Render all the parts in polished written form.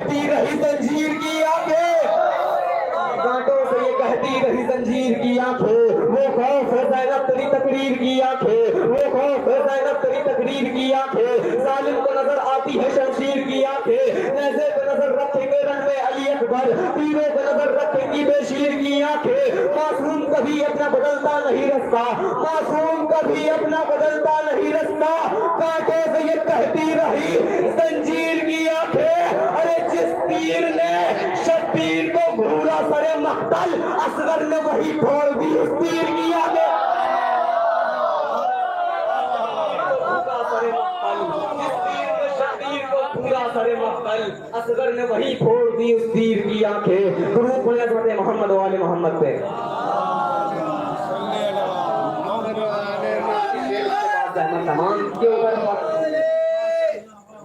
رہی زنجیر کی آنکھیں، کانٹوں سے یہ کہتی رہی زنجیر کی آنکھیں، وہ خوف ہے زینب تیری تقریر کی آنکھیں، وہ خوف ہے زینب تیری تقریر کی آنکھیں، ظالم کو نظر آتی ہے شمشیر کی آنکھیں، نیزے پہ نظر رکھیں گے رن میں علی اکبر، تیروں پہ نظر رکھیں گی بے شیر کی آنکھیں، معصوم کبھی اپنا بدلتا نہیں رستہ، معصوم کبھی اپنا بدلتا نہیں رستہ، کانٹوں سے یہ کہتی رہی زنجیر کی آنکھیں، ارے جس تیر نے شبیر کو گھورا سرے مقتل، اصغر نے وہی پھوڑ دی اس تیر کی آنکھیں، سرے مقتل اصغر نے وہی پھوڑ دی اس تیر کی آنکھیں. درود پڑھیں حضرت محمد و آل محمد پہ. تمام کے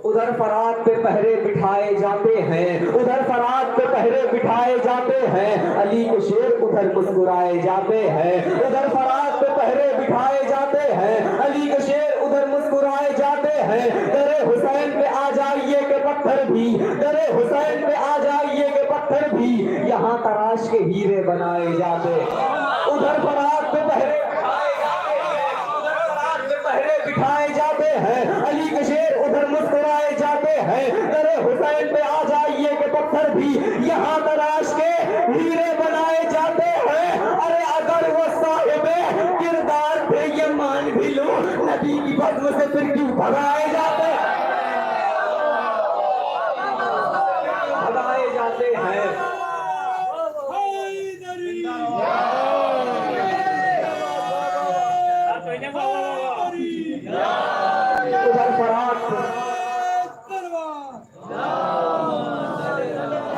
ادھر فرات پہ پہرے بٹھائے جاتے ہیں، ادھر فرات پہ پہرے بٹھائے جاتے ہیں، علی کے شیر ادھر مسکرائے جاتے ہیں، ادھر فرات پہ پہرے بٹھائے جاتے ہیں، علی کے شیر ادھر مسکرائے جاتے ہیں، در حسین پہ آ جائیے کہ پتھر بھی، در حسین پہ آ جائیے کہ پتھر بھی یہاں تراش کے ہیرے بنائے جاتے ہیں، ادھر فرات پہ پہرے بٹھائے جاتے ہیں، علی کے شیر ادھر مسکرائے جاتے ہیں، در حسین پہ آ جائیے کہ پتھر بھی یہاں تراش کے ہیرے بنائے جاتے ہیں. ارے اگر وہ صاحب کردار تھے یہ مان بھی لو، نبی کی بزم سے پھر کیوں بھگائے جاتے ہیں، بھگائے جاتے ہیں.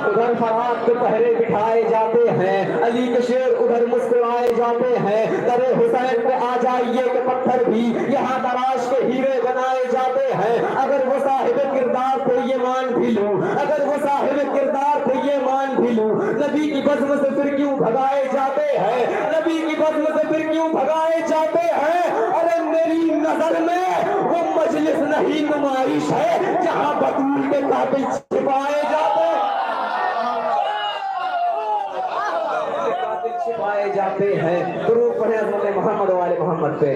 ادھر فرات پہ پہرے بٹھائے جاتے ہیں، علی کے شیر ادھر مسکرائے جاتے ہیں، در حسین پہ آ جائیے کہ پتھر بھی یہاں تراش کے ہیرے بنائے جاتے ہیں. اگر وہ صاحب کردار تھے یہ مان بھی لوں، اگر وہ صاحب کردار تھے یہ مان بھی لوں، نبی کی بزم سے پھر کیوں بھگائے جاتے ہیں، نبی کی بزم سے پھر کیوں بھگائے جاتے ہیں. ارے میری نظر میں وہ مجلس نہیں نمائش ہے جہاں بطول کے قاتل چھپائے جاتے ہیں، چھپائے جاتے ہیں. درود پڑھیں حضرت محمد و آل محمد پہ.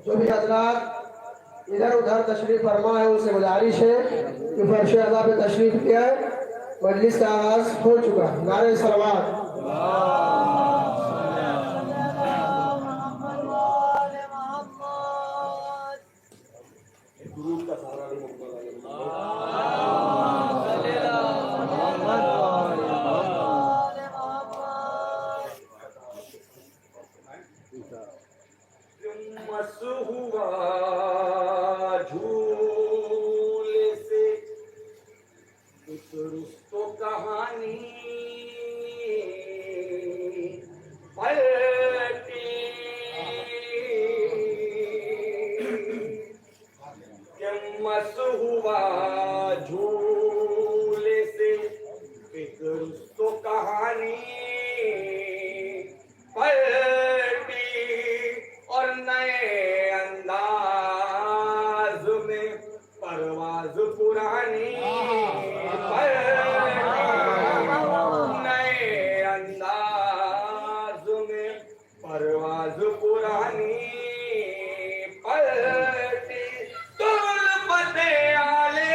جو بھی حضرات ادھر ادھر تشریف فرما ہے ان سے گزارش ہے کہ فرش اعلیٰ پہ تشریف کیا ہے. مجلس کا آغاز ہو چکا. نعرہ صلوات. جھولے سے ایک رستو کہانی پلٹی، کہ مس ہوا جھولے سے ایک رستو کہانی پلٹی، اور نئے انداز میں پرواز پرانی پلٹی، نئے انداز میں پرواز پرانی پلٹی. تم پتے آلے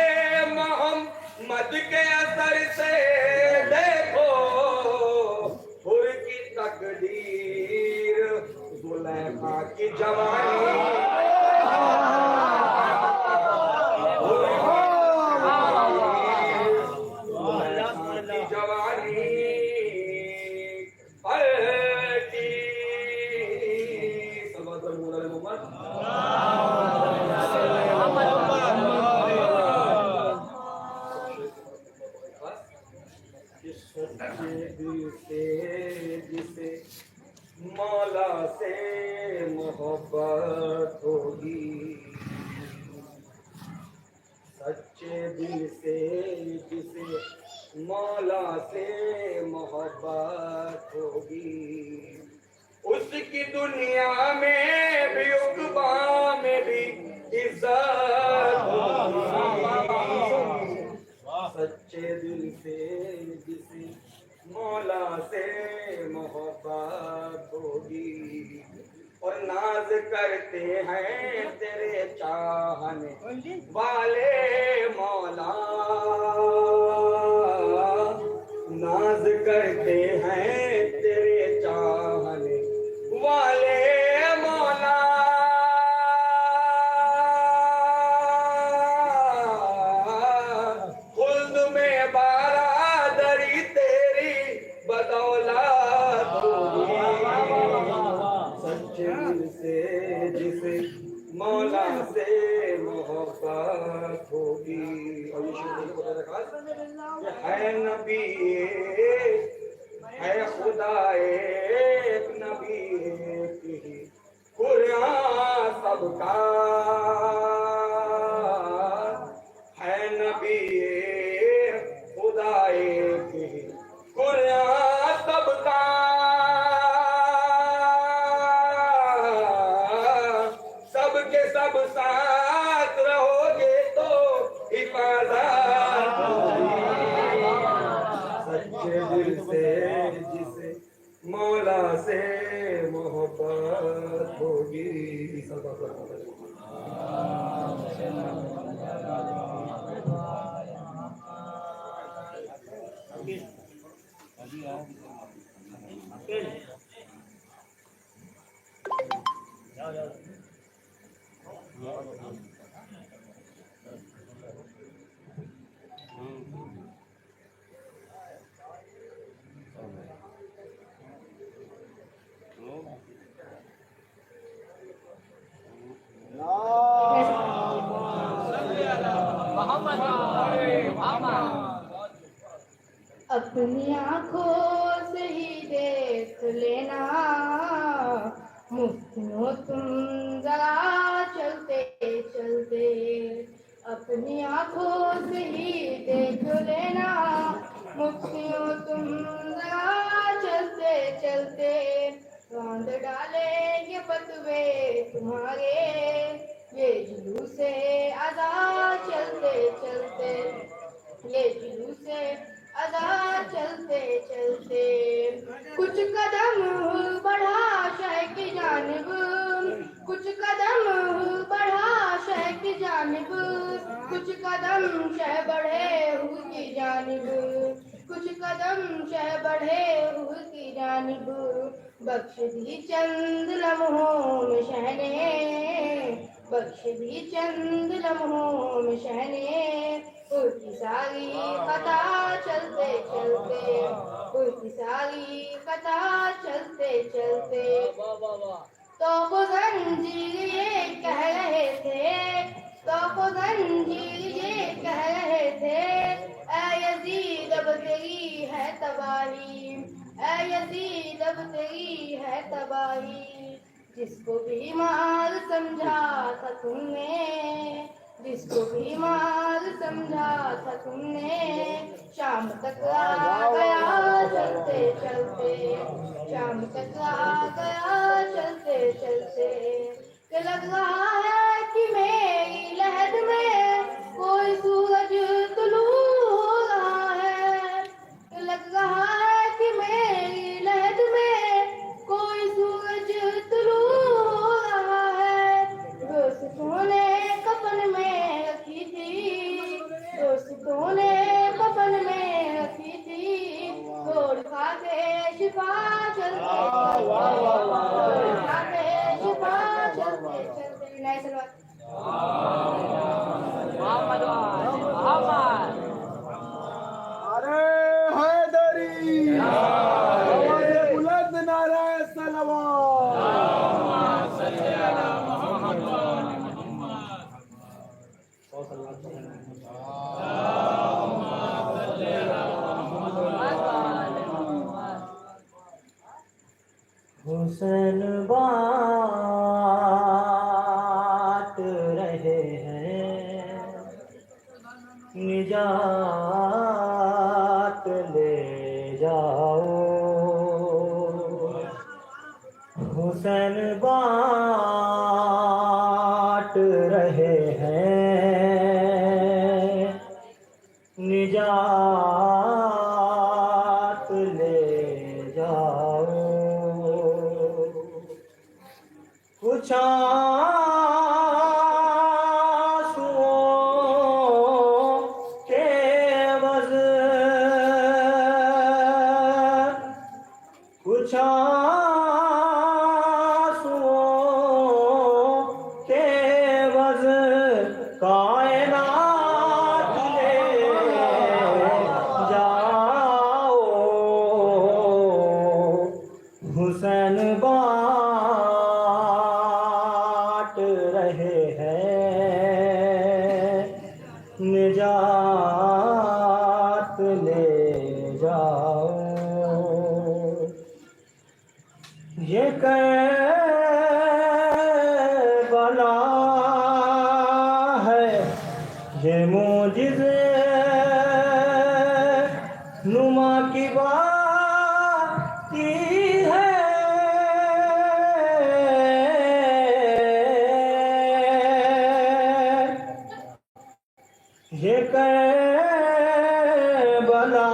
नाज करते हैं तेरे चाहने वाले मौला, नाज करते हैं तेरे चाहने वाले मौला। खुल्द में बारादरी तेरी बदौलत होगी, सच्चे दिल से जिसे मौला से मोहब्बत होगी। और ये शेर को बता रखा है नबी है खुदा एक नबी एक ही कुरान सबका है, नबी खुदा एक ही कुरान सबका। सबके सब साथ रहोगे तो हिफाजत होगी, सच्चे दिल से जिसे मौला से मोहब्बत होगी। अपनी आंखों से ही देख लेना, मुफ्तियों तुम जरा चलते चलते। अपनी आंखों से ही देख लेना, मुफ्तियों तुम जरा चलते चलते। बांध डालेंगे फतवे तुम्हारे, ये जुलूसे अदा चलते चलते, ये जुलूसे अदा चलते चलते। कुछ कदम बढ़ा शह की जानिब, कुछ कदम बढ़ा शह की जानिब, कुछ कदम शह बढ़े रूह की जानिब, कुछ कदम शह बढ़े रूह की जानिब। बख्श दी चंद लम्हों में शहने, बख्श दी चंद लम्हों में शहने। उड़ती सारी कथा चलते चलते, उड़ती सारी कथा चलते चलते। तो वो जंजीर ये कह रहे थे, तो वो जंजीर ये कह रहे थे, ऐ यजीद अब तेरी है तबाही, ऐ यजीद अब तेरी है तबाही। जिसको बीमार समझा था तुमने, जिसको बीमार समझा था तुमने, शाम तक आ गया चलते चलते, शाम तक आ गया चलते चलते। कि लग रहा है कि मेरी लहद में कोई सूरज तुलू हो रहा है, कि लग रहा है कि मेरी लहद में कोई सूरज तुलू हो रहा है। दोस्तों ने कफन में रखी थी, दोस्तों ने कफन में रखी थी, तोड़ खा के शिफा चलते चलते, तोड़ खा के शिफा चलते चलते। विनय सलवार। अरे हैदरी, आवाज़ बुलंद नारे सलवात। हुसैन बात रहे हैं, निजात ले जाओ। हुसैन बात रहे हैं, निजात ले जाओ। कुछ کائنات لے جاؤ حسین بانٹ رہے ہیں نجات لے جاؤ یہ کربلا ہے یہ معجزے نما کی باتی ہے یہ کربلا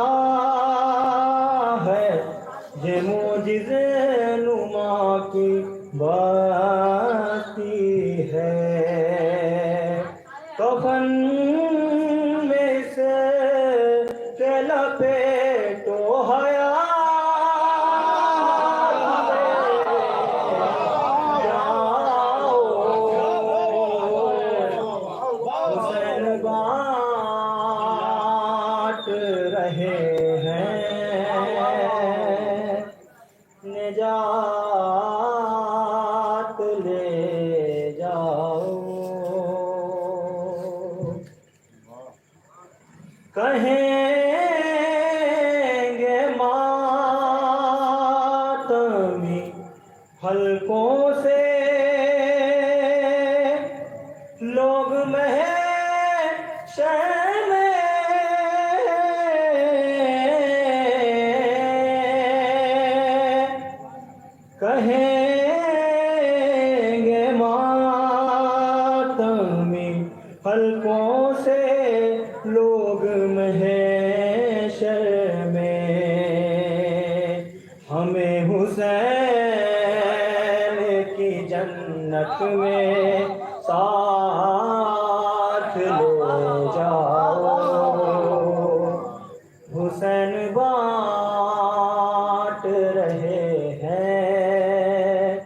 ہے یہ معجزے نما کی باتی ہے کفن میں سے کے لپیٹو حیات جاؤ حسین بانٹ رہے ہیں نجات لے جاؤ کہیں گے ماتمی حلقوں سے لوگ محشر میں کہیں گے ماتمی حلقوں سے لوگ محشر میں ہمیں حسین کی جنت میں ساتھ لے جاؤ حسین بانٹ رہے ہیں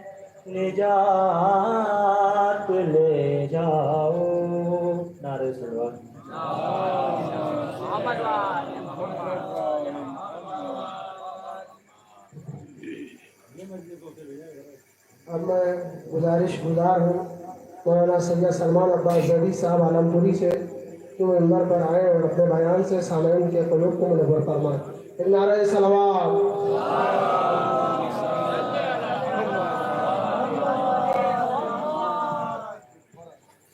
نجات لے جاؤ نعرہ سلوات اب میں گزارش گزار ہوں مولانا سید سلمان عباس زیدی صاحب عالم پوری سے کہ وہ منبر پر آئے اور اپنے بیان سے سامعین کے قلوب کو منور فرمائیں نعرہ صلوات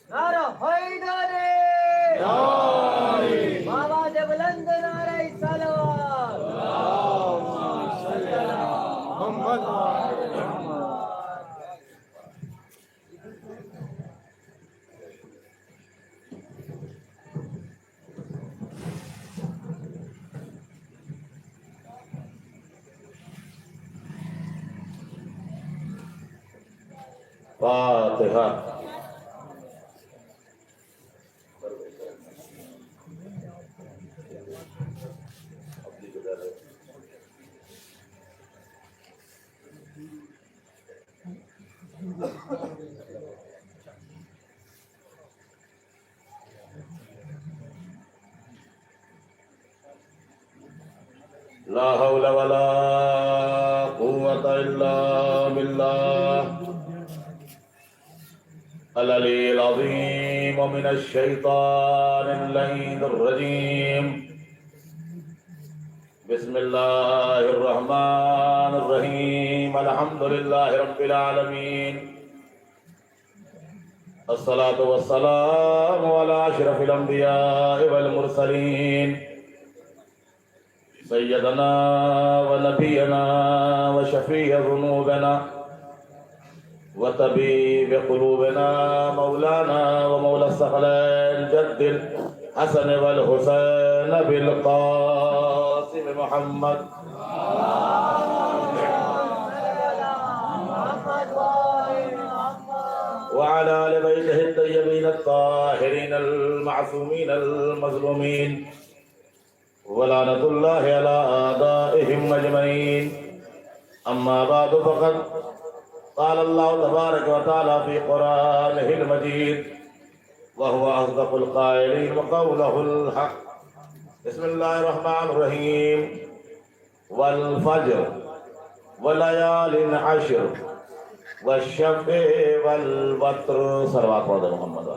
نعرہ حیدری آواز بلند نعرہ صلوات فاتحہ لا حول ولا قوة إلا بالله العلي العظيم من الشيطان اللعين الرجيم بسم الله الرحمن الرحيم الحمد لله رب العالمين الصلاة والسلام على أشرف الأنبياء والمرسلين سيدنا ونبينا وشفيع ذنوبنا وطبيب قلوبنا مولانا ومولى الثقلين جد الحسن والحسين بالقاسم محمد وعلى آل بيته الطيبين الطاهرين المعصومين المظلومين ولعنة الله على أعدائهم أجمعين أما بعد فقد قال الله تبارك وتعالى في قرآنه المجيد وهو أصدق القائلين وقوله الحق. بسم الله الرحمن الرحيم. والفجر وليال عشر والشفع والوتر. صلوات محمد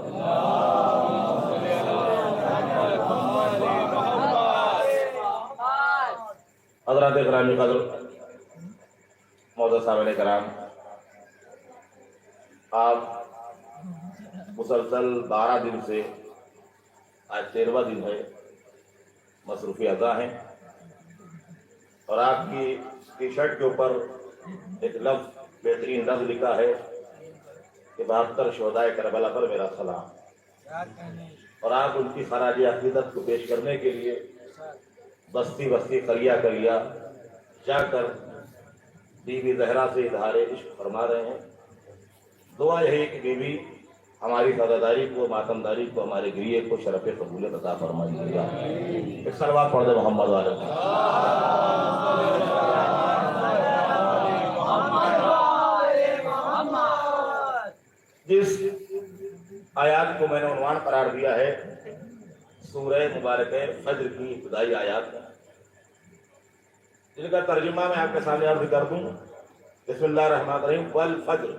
حضرات گرامی قدر، معزز صاحبان کرام، آپ مسلسل 12 دن سے آج 13واں دن ہے مصروفی ادا ہیں، اور آپ کی ٹی شرٹ کے اوپر ایک لفظ، بہترین لفظ لکھا ہے کہ 72 شہدائے کربلا پر میرا سلام، اور آپ ان کی خراج عقیدت کو پیش کرنے کے لیے بستی بستی قریہ قریہ جا کر بی بی زہرا سے اظہار عشق فرما رہے ہیں. دعا یہی کہ بی بی ہماری سزاداری کو، ماتمداری کو، ہمارے گریے کو شرف قبولیت عطا فرمائیے گا. ایک صلوات پڑھ دے محمد والے. جس آیات کو میں نے عنوان قرار دیا ہے سورہ مبارک فجر کی ابتدائی آیات، جن کا ترجمہ میں آپ کے سامنے عرض کر دوں. بسم اللہ الرحمن الرحیم. والفجر،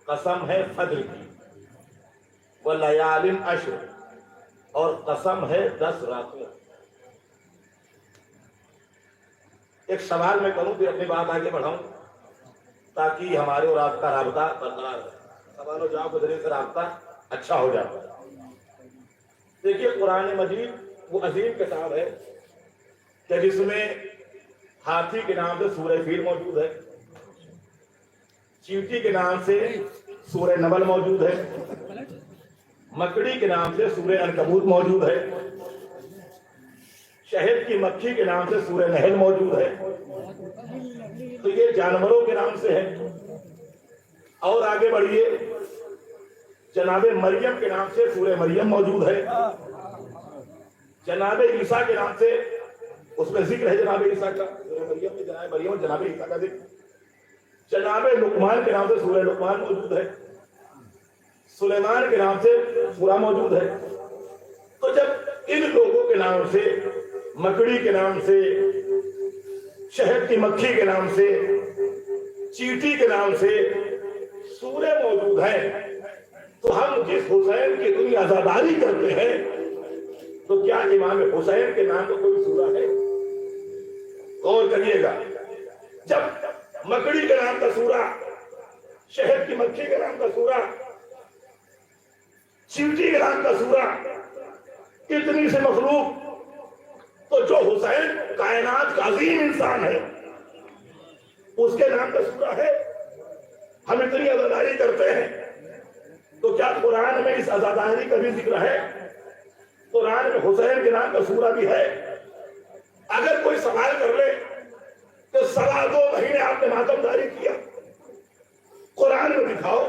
قسم ہے فجر کی، ولیال عشر، اور قسم ہے 10 راتوں. ایک سوال میں کروں پھر اپنی بات آگے بڑھاؤں تاکہ ہمارے اور آپ کا رابطہ برقرار رہے، سوال و جواب کے ذریعے سے رابطہ اچھا ہو جاتا ہے. دیکھیے قرآن مجید وہ عظیم کتاب ہے کہ جس میں ہاتھی کے نام سے سورہ فیل موجود ہے، چیونٹی کے نام سے سورہ نمل موجود ہے، مکڑی کے نام سے سورہ عنکبوت موجود ہے، شہد کی مکھی کے نام سے سورہ نحل موجود ہے. تو یہ جانوروں کے نام سے ہے. اور آگے بڑھیے، جناب مریم کے نام سے سورہ مریم موجود ہے، جناب عیسیٰ کے نام سے اس میں ذکر ہے جناب عیسیٰ کا، سورہ مریم میں جناب مریم اور جناب عیسیٰ کا ذکر. جناب لقمان کے نام سے سورہ لقمان موجود ہے، سلیمان کے نام سے سورہ موجود ہے. تو جب ان لوگوں کے نام سے، مکڑی کے نام سے، شہد کی مکھی کے نام سے، چیٹی کے نام سے سورہ موجود ہیں، تو ہم جس حسین کی دنیا عزاداری کرتے ہیں تو کیا امام حسین کے نام کا کوئی سورہ ہے؟ غور کریے گا. جب مکڑی کے نام کا سورہ، شہد کی مکھی کے نام کا سورہ، چیٹی کے نام کا سورہ، اتنی سے مخلوق، تو جو حسین کائنات کا عظیم انسان ہے اس کے نام کا سورہ ہے. ہم اتنی عزاداری کرتے ہیں تو کیا قرآن میں اس عزاداری کا بھی ذکر ہے؟ قرآن میں حسین کے نام کا سورہ بھی ہے. اگر کوئی سوال کر لے کہ 2.25 مہینے آپ نے ماتمداری کیا، قرآن میں دکھاؤ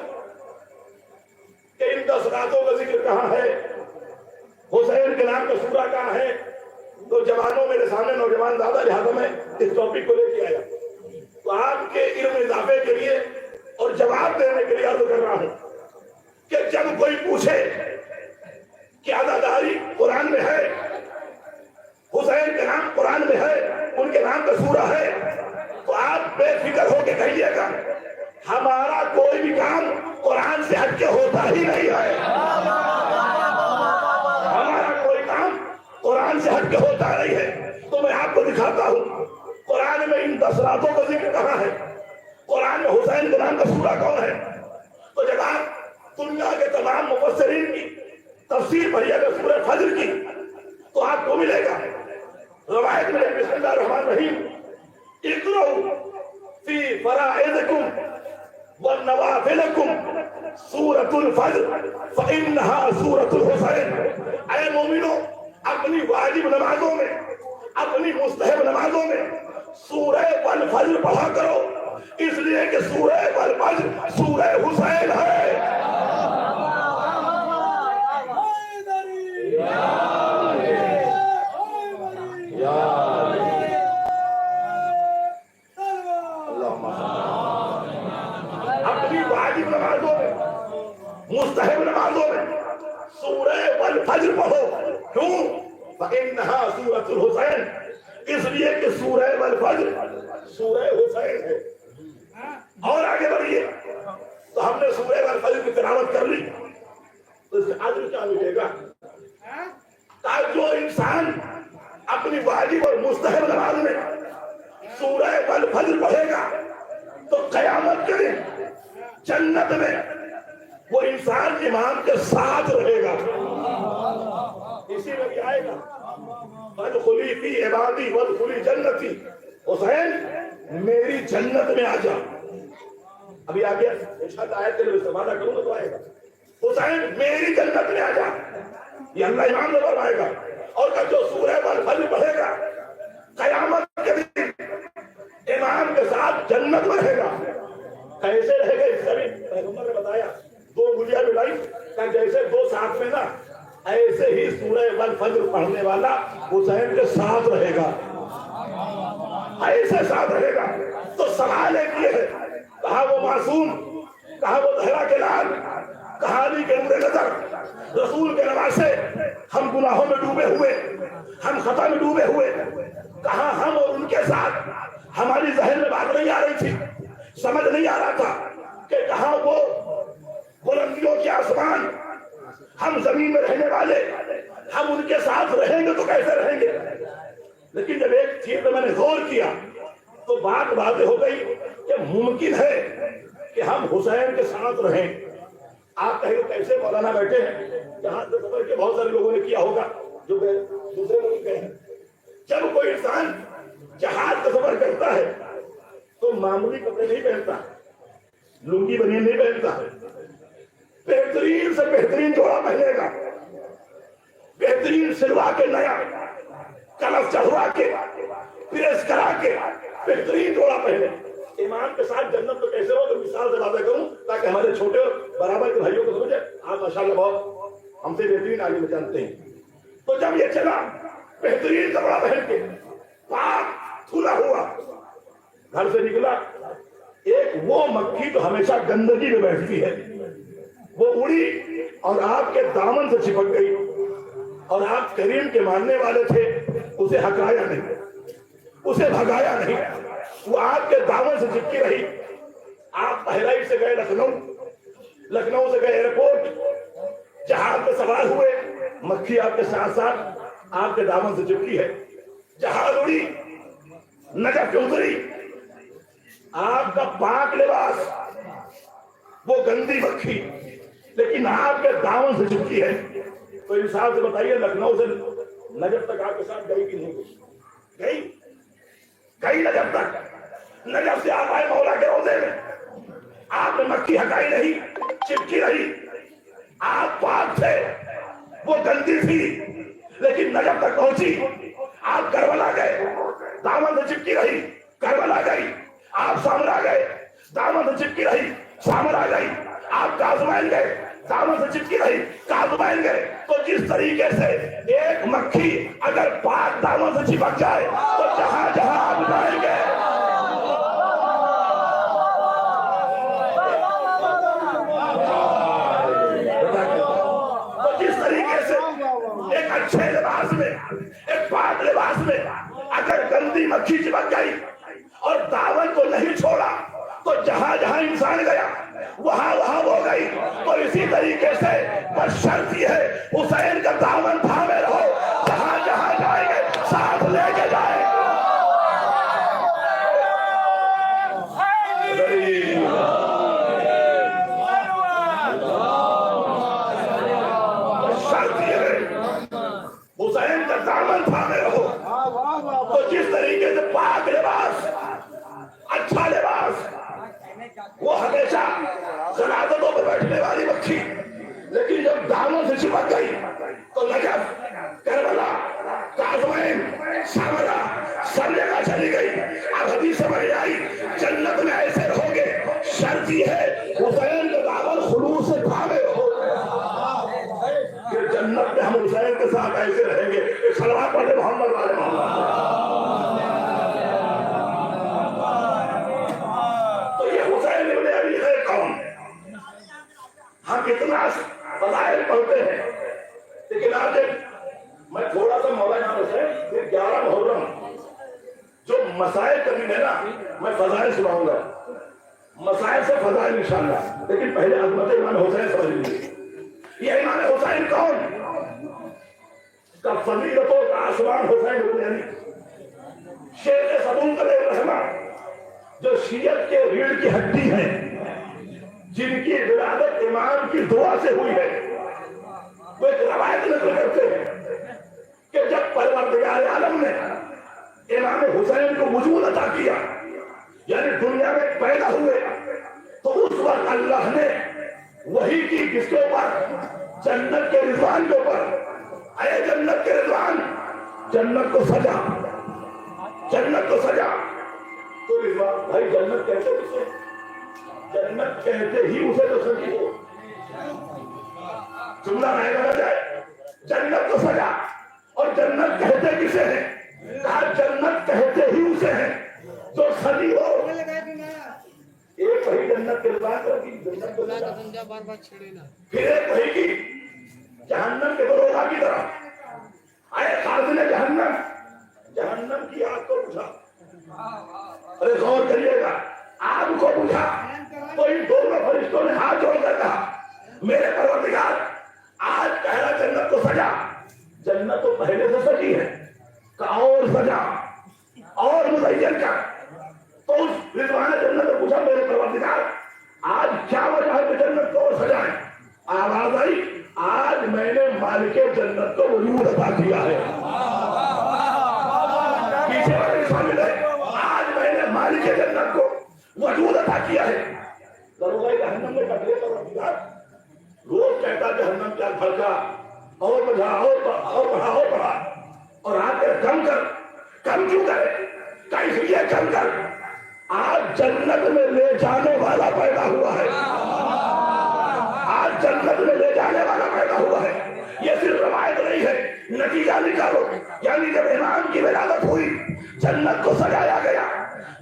کہ ان 10 راتوں کا ذکر کہاں ہے، حسین کے نام کا سورہ کہاں ہے. تو جوانوں میرے سامنے نوجوان دادا، لہٰذا میں اس ٹاپک کو لے کے آیا تو آپ کے علم اضافے کے لیے اور جواب دینے کے لیے عرض کر رہا ہوں کہ جب کوئی پوچھے کہ عزاداری قرآن میں ہے، حسین کے نام قرآن میں ہے، ان کے نام کا سورہ ہے، تو آپ بے فکر ہو کے کہیے گا ہمارا کوئی بھی کام قرآن سے ہٹ کے ہوتا ہی نہیں ہے. ہمارا کوئی کام قرآن سے ہٹ کے ہوتا نہیں ہے. تو میں آپ کو دکھاتا ہوں قرآن میں ان 10 راتوں کا ذکر کہاں ہے، قرآن میں حسین کے نام کا سورہ کون ہے. تو جب آپ دنیا کے تمام مفسرین کی تفسیر پڑھیے گا سورہ فجر کی تو آپ کو ملے گا روایت میں بسم اللہ الرحمن الرحیم اقرؤوا فی فرائضکم ونوافلکم سورۃ الفجر فإنها سورۃ الحسین. اے مومنو، اپنی واجب نمازوں میں، اپنی مستحب نمازوں میں سورہ والفجر پڑھا کرو، اس لیے کہ سورہ والفجر سورہ حسین ہے. اپنی واجب نمازوں میں، مستحب نمازوں میں सूरह वल फज्र पढ़ो। क्यों? फइन्नहा सूरतुल हुसैन, इसलिए कि सूरह वल फज्र सूरह हुसैन है। और आगे बढ़िए, तो हमने सूरह वल फज्र की तिलावत कर ली, तो इसका अज्र क्या मिलेगा? ताकि जो इंसान अपनी वाजिब और मुस्तहब नमाज में सूरह वल फज्र पढ़ेगा तो कयामत के दिन जन्नत में वो इंसान इमाम के साथ रहेगा। इसी में भी आएगा वदखुली फी इबादी वदखुली जन्नती, हुसैन मेरी जन्नत में आ जा। अभी आ गया, इंशाअल्लाह आयत के लिए इस्तेमाल करूंगा तो आएगा, हुसैन मेरी जन्नत में आ जा, ये अल्लाह इमाम ने फरमाएगा। और का जो सूरह वल फज्र पढ़ेगा कयामत के दिन इमाम के साथ जन्नत में रहेगा। कैसे रहेगा इसका भी पैगंबर ने बताया, दो गुलिया मिलाई का जैसे दो साथ में ना, ऐसे ही सूरह वल फज्र पढ़ने वाला हुसैन के साथ रहेगा, ऐसे साथ रहेगा। तो सवाल एक ये है, कहा वो मासूम, कहा वो जहरा के लाल, कहा अली के नूरे नजर, रसूल के नवासे, हम गुनाहों में डूबे हुए, हम खता में डूबे हुए, कहा हम और उनके साथ हमारी जहन में बात नहीं आ रही थी, समझ नहीं आ रहा था कि कहा वो बुलंदियों के आसमान, हम जमीन में रहने वाले, हम उनके साथ रहेंगे तो कैसे रहेंगे। लेकिन जब एक चीज पे मैंने गौर किया तो बात वाज़ेह हो गई कि मुमकिन है कि हम हुसैन के साथ रहें। आप कहें कैसे मौलाना बैठे हैं, जहां से सफर के बहुत सारे लोगों ने किया होगा जो दूसरे लोग गए हैं। जब कोई इंसान जहाज का सफर करता है तो मामूली कपड़े नहीं पहनता, लुंगी बनियान नहीं पहनता, बेहतरीन से बेहतरीन जोड़ा पहनेगा, बेहतरीन सिलवा के नया कलश चढ़वा के प्रेस करा के बेहतरीन जोड़ा पहने। इमाम के साथ जन्नत तो कैसे हो, तो मिसाल से बातें करूं ताकि हमारे छोटे बराबर के भाइयों को समझे। आप माशाल्लाह बहुत हमसे बेहतरीन आगे में जानते हैं। तो जब ये चला बेहतरीन कपड़ा पहन के, पाक धुला हुआ, घर से निकला, एक वो मक्खी तो हमेशा गंदगी में बैठती है, वो उड़ी और आपके दामन से चिपक गई, और आप करीम के मानने वाले थे, उसे हटाया नहीं, उसे भगाया नहीं, वो आपके दामन से चिपकी रही। आप पहलाई से गए लखनऊ, लखनऊ से गए एयरपोर्ट, जहाज पे सवार हुए, मक्खी आपके साथ साथ आपके दामन से चिपकी है। जहाज उड़ी, नजफ पे उतरी, आपका पाक लिबास, वो गंदी मक्खी लेकिन आपके दामन से चिपकी है। तो इंसान से बताइए, लखनऊ से नजफ तक आपके साथ गई कि नहीं गई? गई नजफ तक। नजफ से आप आए मौला के रोज़े में, आपने मक्खी हटाई नहीं, चिपकी रही। आप पाक थे, वो गंदी थी, लेकिन नजफ तक पहुंची। आप करबला गए, दामन से चिपकी रही, करबला गई। आप सामरा गए, दामन से चिपकी रही, सामरा गई। आप काज़मैन गए, दामन से चिपकी रही, काज़मैन गए। तो जिस तरीके से एक मक्खी अगर पाक दामन से चिपक जाए तो जहां जहां आप जाएंगे, तो जिस तरीके से एक अच्छे लिबास में, एक पाक लिबास में अगर गंदी मक्खी चिपक गई और दामन को नहीं छोड़ा तो जहां जहां इंसान गया वहां वहां हो गई। तो इसी तरीके से बस शर्त यह है, हुसैन का दामन थामे रहो, जहां जहां जाएंगे साथ लेके जाए। शर्त यह है, हुसैन का दामन थामे रहो। तो जिस तरीके से पाक लिबास, अच्छा लिबास, वो हमेशा जनाज़तों पर बैठने वाली मक्खी, लेकिन जब दामन से चिपक गई तो नजफ, करबला, काज़मैन, सामरा सब जगह चली गई। अब हदीस समझ आई, जन्नत में ऐसे रहोगे। शर्त ये है, हुसैन के दामन खुलूस से थामे रहो। कि जन्नत में हम हुसैन के साथ ऐसे रहेंगे। सलवात पढ़े मोहम्मद वाले मोहम्मद। हम इतना फज़ाइल पढ़ते हैं, لیکن آج میں تھوڑا سا مولانا حسین پھر 11 محرم جو مسائل کمی ہے نا میں فضائل سناؤں گا مسائل سے فضائل انشاءاللہ لیکن پہلے عظمت امام حسین سمجھ لیجیے یہ امام حسین کون کا فضیلت و آسمان حسین ابن علی شیخ صدوق علیہ الرحمہ جو شیعت کے ریڑھ کی ہڈی ہیں جن کی ولادت امام کی دعا سے ہوئی ہے وہ ایک روایت نقل کرتے ہیں کہ جب پروردگار عالم نے امام حسین کو وجود عطا کیا یعنی دنیا میں پیدا ہوئے تو اس وقت اللہ نے وہی کی کس کے اوپر جنت کے رضوان کے اوپر اے جنت کے رضوان جنت کو سجا جنت کو سجا تو رضوان بھائی جنت کہتے کسے جنت کہتے ہی اسے تو سجی ہو جملہ نہیں بنا جائے جنت کو سجا اور جنت کہتے کسے ہیں کہا جنت کہتے ہی اسے ہیں جو سجی ہو ایک وہی جنت کے رضوان کی جنت کو سجا پھر ایک وہی کی جہنم کے دروازہ کی طرف آئے خازن جہنم جہنم کی آگ کو بجھا ارے غور کریے گا آگ کو بجھا تو ان دونوں فرشتوں نے ہاتھ جوڑ کر کہا میرے پروردگار آج پہلا جنت کو سجا جنت تو پہلے سے سجی ہے کہ اور سجا اور مزین کر تو اس رضوان جنت نے پوچھا میرے پروردگار آج کیا وجہ ہے کہ جنت کو اور سجائیں آواز آئی آج میں نے مالک جنت کو وجود عطا کیا ہے پیچھے والے شامل ہے آج میں نے مالک جنت کو وجود عطا کیا ہے دروغہ جہنم میں کٹلے پروردگار روز کہتا جہنم کیا بھڑکا اور بڑھا اور بڑھا اور بڑھا اور آ کر کم کیوں کرے کیفیت کم کر آج جنت میں لے جانے والا پیدا ہوا ہے آج جنت میں لے جانے والا پیدا ہوا ہے یہ صرف روایت نہیں ہے نتیجہ نکالو یعنی جب امام کی ولادت ہوئی جنت کو سجایا گیا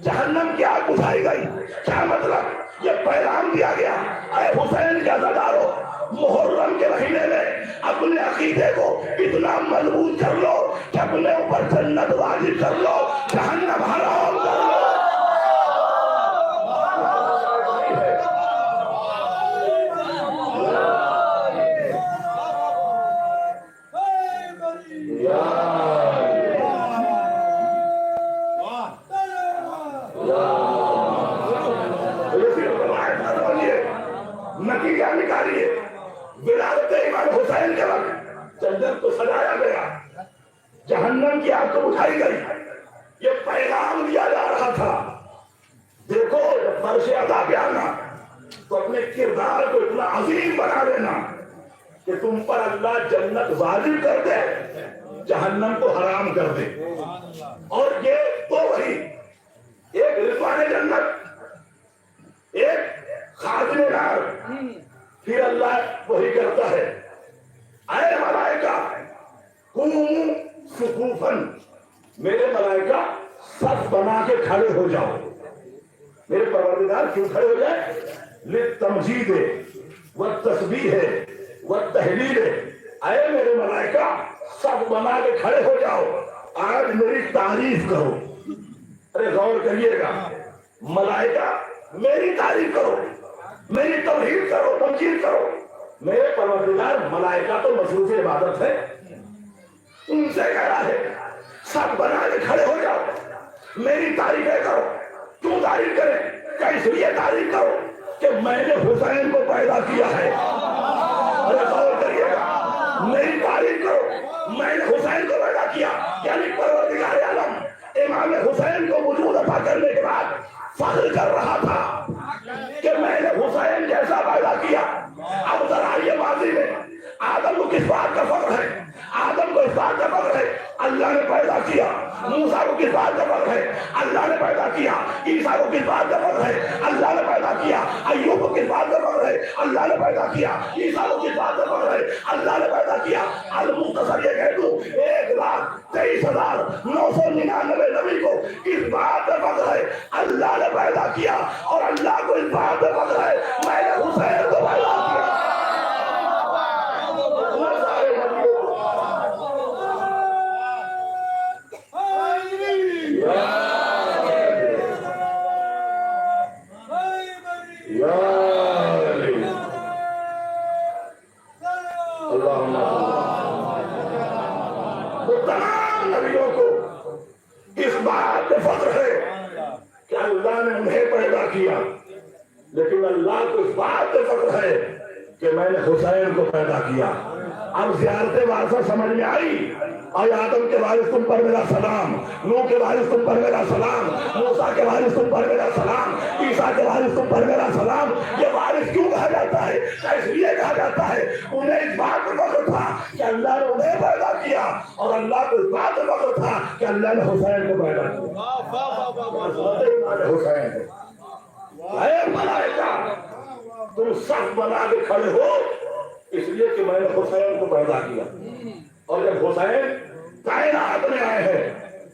جہنم کی آگ بجھائی گئی کیا مطلب یہ پیغام دیا گیا اے حسین کے عزادارو محرم کے مہینے میں اپنے عقیدے کو اتنا مضبوط کر لو کہ اپنے اوپر جنت واجب کر لو جہنم حرام کر لو نتیجہ نکالیے ولادت امام حسین کے وقت جنت کو سجایا گیا جہنم کی آگ کو اٹھائی گئی یہ پیغام دیا جا رہا تھا دیکھو جب فرش ادا پہ آنا تو اپنے کردار کو اتنا عظیم بنا دینا کہ تم پر اللہ جنت واجب کر دے جہنم کو حرام کر دے اور یہ تو وہی ایک رضوان جنت ایک خازن نار پھر اللہ وہی کرتا ہے اے ملائکہ قوموا صفوفاً میرے ملائکہ صف بنا کے کھڑے ہو جاؤ میرے پروردگار کیوں کھڑے ہو جائے للتمجید والتسبیح والتہلیل اے میرے ملائکہ صف بنا کے کھڑے ہو جاؤ آج میری تعریف کرو ارے غور کریے گا ملائکہ میری تعریف کرو میری توحید کرو تمجید کرو میرے پروردگار ملائکہ تو مصروف عبادت ہے ان سے کہہ رہا ہے سب بنا کے کھڑے ہو جاؤ میری تعریفیں کرو کیوں تعریف کریں کیسے یہ تعریف کرو کہ میں نے حسین کو پیدا کیا ہے ارے غور کریے گا میری تعریف کرو میں نے حسین کو پیدا کیا یعنی پروردگار عالم امام حسین کو وجود عطا کرنے کے بعد فخر کر رہا تھا کہ میں نے حسین جیسا پیدا کیا اب ذرا یہ ماضی میں آدم کو کس بات کا فخر ہے آدم کو اس بات کا فخر ہے اللہ نے پیدا کیا موسیٰ کو کس بات کا فخر ہے اللہ نے پیدا کیا عیسیٰ کو کس بات کا فخر ہے اللہ نے پیدا کیا ایوب کو کس بات کا فخر ہے اللہ نے پیدا کیا عیسیٰ کو کس بات کا فخر ہے اللہ نے پیدا کیا المختصر یہ کہہ دوں 1,23,999 نبی کو اس بات کا فخر ہے اللہ نے پیدا کیا اور اللہ کو اس بات کا فخر ہے میں نے حسین کو پیدا کیا भाइयों को इस बात पे फख्र है कि अल्लाह ने उन्हें पैदा किया, लेकिन अल्लाह को इस बात पे फख्र है कि मैंने हुसैन को पैदा किया। अब ज़ियारत वारसा समझ में आई। और आदम के वारिस तुम पर मेरा सलाम, नूह के वारिस तुम पर मेरा सलाम, मूसा के वारिस तुम पर मेरा सलाम, ईसा के वारिस तुम पर मेरा सलाम। ये वारिस क्यों कहा जाता है? इसलिए कहा जाता है उन्हें इस बात पर फख्र था कि अल्लाह ने उन्हें पैदा किया, और अल्लाह को इस बात पर फख्र था कि अल्लाह ने हुसैन को पैदा किया। हुसैन है मलाइका, तुम सब बना के खड़े हो इसलिए कि मैंने हुसैन को पैदा किया। और जब हुसैन कायनात में आए हैं,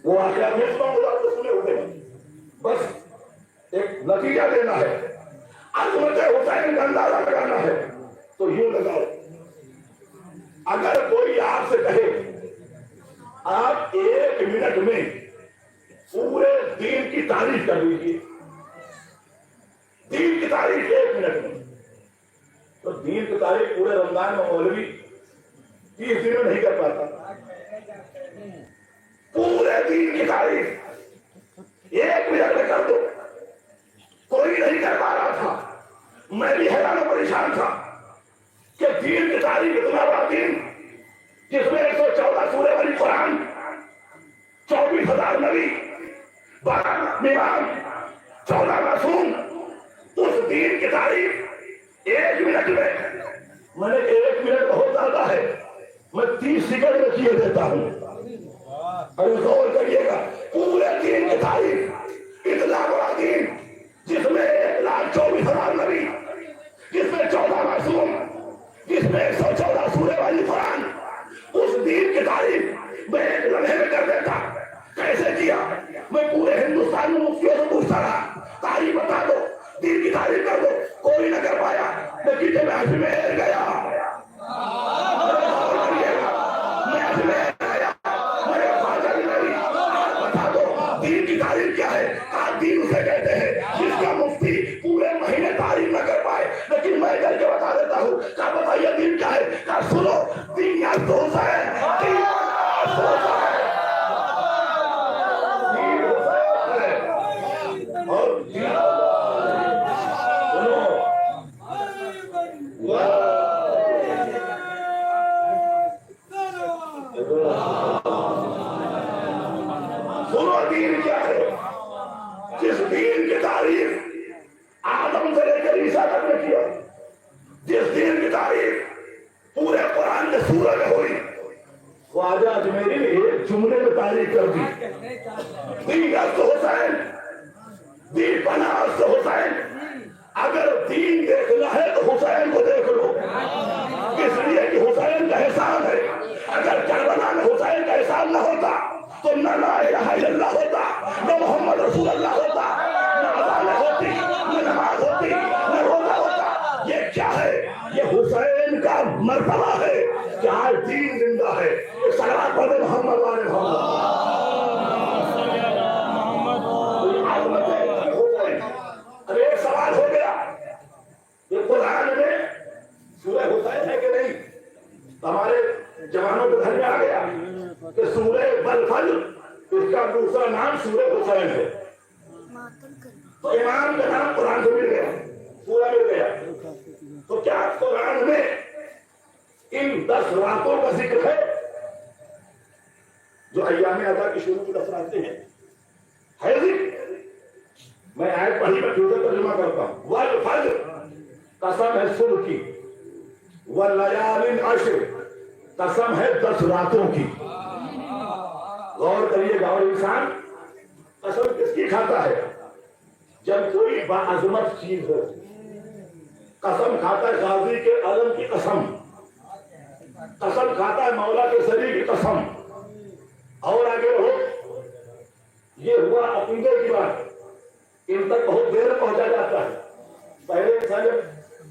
वो आके तो सुने होते हैं, बस एक नतीजा देना है, अजमत हुसैन का अंदाजा लगाना है। तो यूं लगाओ, अगर कोई आपसे कहे आप 1 मिनट में पूरे दीन की तारीफ कर लीजिए, दीन की तारीफ 1 मिनट में, तो दीन की तारीफ पूरे रमजान में मौलवी 30 दिन में नहीं कर पाता। पूरे दीन की तारीफ 1 मिनट में कर दो, कोई नहीं कर पा रहा था। मैं भी हैरान और परेशान था कि दीन की तारीफ इतना बड़ा दीन जिसमें 114 सूरे वाली कुरान, 24,000 नबी, 12 इमाम, 14 मासूम, उस दीन की तारीफ 1 मिनट में। मैंने 1 मिनट बहुत ज्यादा है, मैं 30 सेकंड में किए देता हूं। अरे गौर करिएगा, पूरे दीन की तारीफ, इतना बड़ा दीन जिसमें 1,24,000 नबी, जिसमें 14 मासूम, जिसमें 114 सूरे वाली कुरान, उस दीन की तारीफ मैं 1 लम्हे में कर देता। कैसे किया? मैं पूरे हिंदुस्तान में मुफ्तियों से पूछता रहा, तारीफ बता दो, दीन की तारीफ कर दो, कोई न कर पाया। लेकिन जब मैं अजमेर गया, बता दो दीन की तारीफ क्या है? आज दीन उसे कहते हैं जिसका मुफ्ती पूरे महीने तारीफ न कर पाए, लेकिन मैं करके बता देता हूँ। क्या बताइए दीन क्या है? क्या सुनो, दीन या दोस्त है, सुनो दीन क्या है? जिस दीन की तारीफ आदम से लेकर ईसा तक ने किया, जिस दीन की तारीफ पूरे कुरान के सूरह में हुई, ख्वाजा अजमेरी ने एक जुमले में तारीफ कर दी, दीन हुसैन, दीन पना हुसैन। अगर दीन देखना है तो हुसैन को देख लो, इसलिए कि हुसैन का एहसान है। अगर करबला में हुसैन का एहसान न होता तो न ला इलाहा इल्लल्लाह होता, न मोहम्मद रसूलुल्लाह होता, न अज़ान होती, न नमाज होती, न रोजा होता। ये क्या है? ये हुसैन का मर्तबा है कि आज दीन जिंदा है। सलावत पढ़े मोहम्मद वाले मोहम्मद। अरे एक सवाल हो गया, ये कुरान में सूरह हुसैन है कि नहीं? हमारे जवानों के घर में आ गया कि सूरह बल फज्र, इसका दूसरा नाम सूरह हुसैन है। तो इमाम का नाम कुरान से मिल गया, पूरा मिल गया। तो क्या कुरान में इन 10 रातों का जिक्र है जो अय्याम अदा की शुरू की 10 रातें हैं? है जिक्र? मैं आयत पढ़ी मैं फिर से तर्जुमा करता हूं। वल फज्र, कसम है सुबह की, वल लयालिन अश्र, कसम है 10 रातों की। गौर करिएगा, और इंसान कसम किसकी खाता है? जब कोई बाअज़मत चीज हो, कसम खाता है गाजी के आलम की कसम, कसम खाता है मौला के शरीर की कसम। और आगे हो, ये हुआ अकीदे की बात, इन तक बहुत देर पहुंचा जाता है। पहले इंसान जब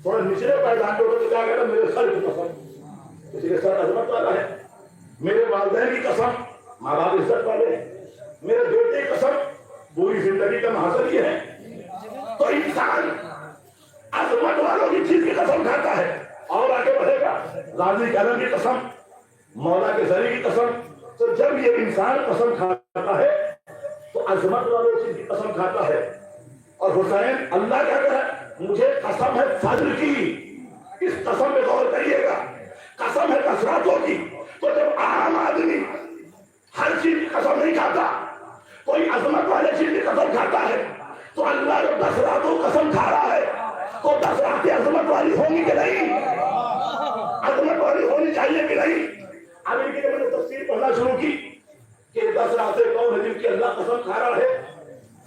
थोड़ा निचले पैदान होता तो क्या कहता, मेरे सर की कसम, इसलिए सर अजमत वाला है। मेरे वालिदैन की कसम, माँ बाप इज्जत वाले हैं। मेरे बेटे की कसम, पूरी जिंदगी का हासिल ही है। तो इंसान अजमत वालों की चीज की कसम खाता है। और आगे बढ़ेगा, गाजी के आलम की कसम, मौला के शरीर की कसम, تو جب یہ انسان قسم کھاتا ہے تو عظمت والوں چیز کی قسم کھاتا ہے. اور حسین اللہ کیا کہہ رہا ہے؟ مجھے قسم ہے فضل کی. اس قسم پہ غور کریے گا. قسم ہے کثرتوں کی. تو جب عام آدمی ہر چیز کی قسم نہیں کھاتا, کوئی عظمت والے چیز کی قسم کھاتا ہے, تو اللہ جو 10 راتوں قسم کھا رہا ہے تو 10 راتیں عظمت والی ہونی کہ نہیں؟ عظمت والی ہونی چاہیے کہ نہیں؟ اب ان کی میں نے تفسیر پڑھنا شروع کی کہ 10 راتیں کون ہے جن کی اللہ قسم کھا رہا ہے,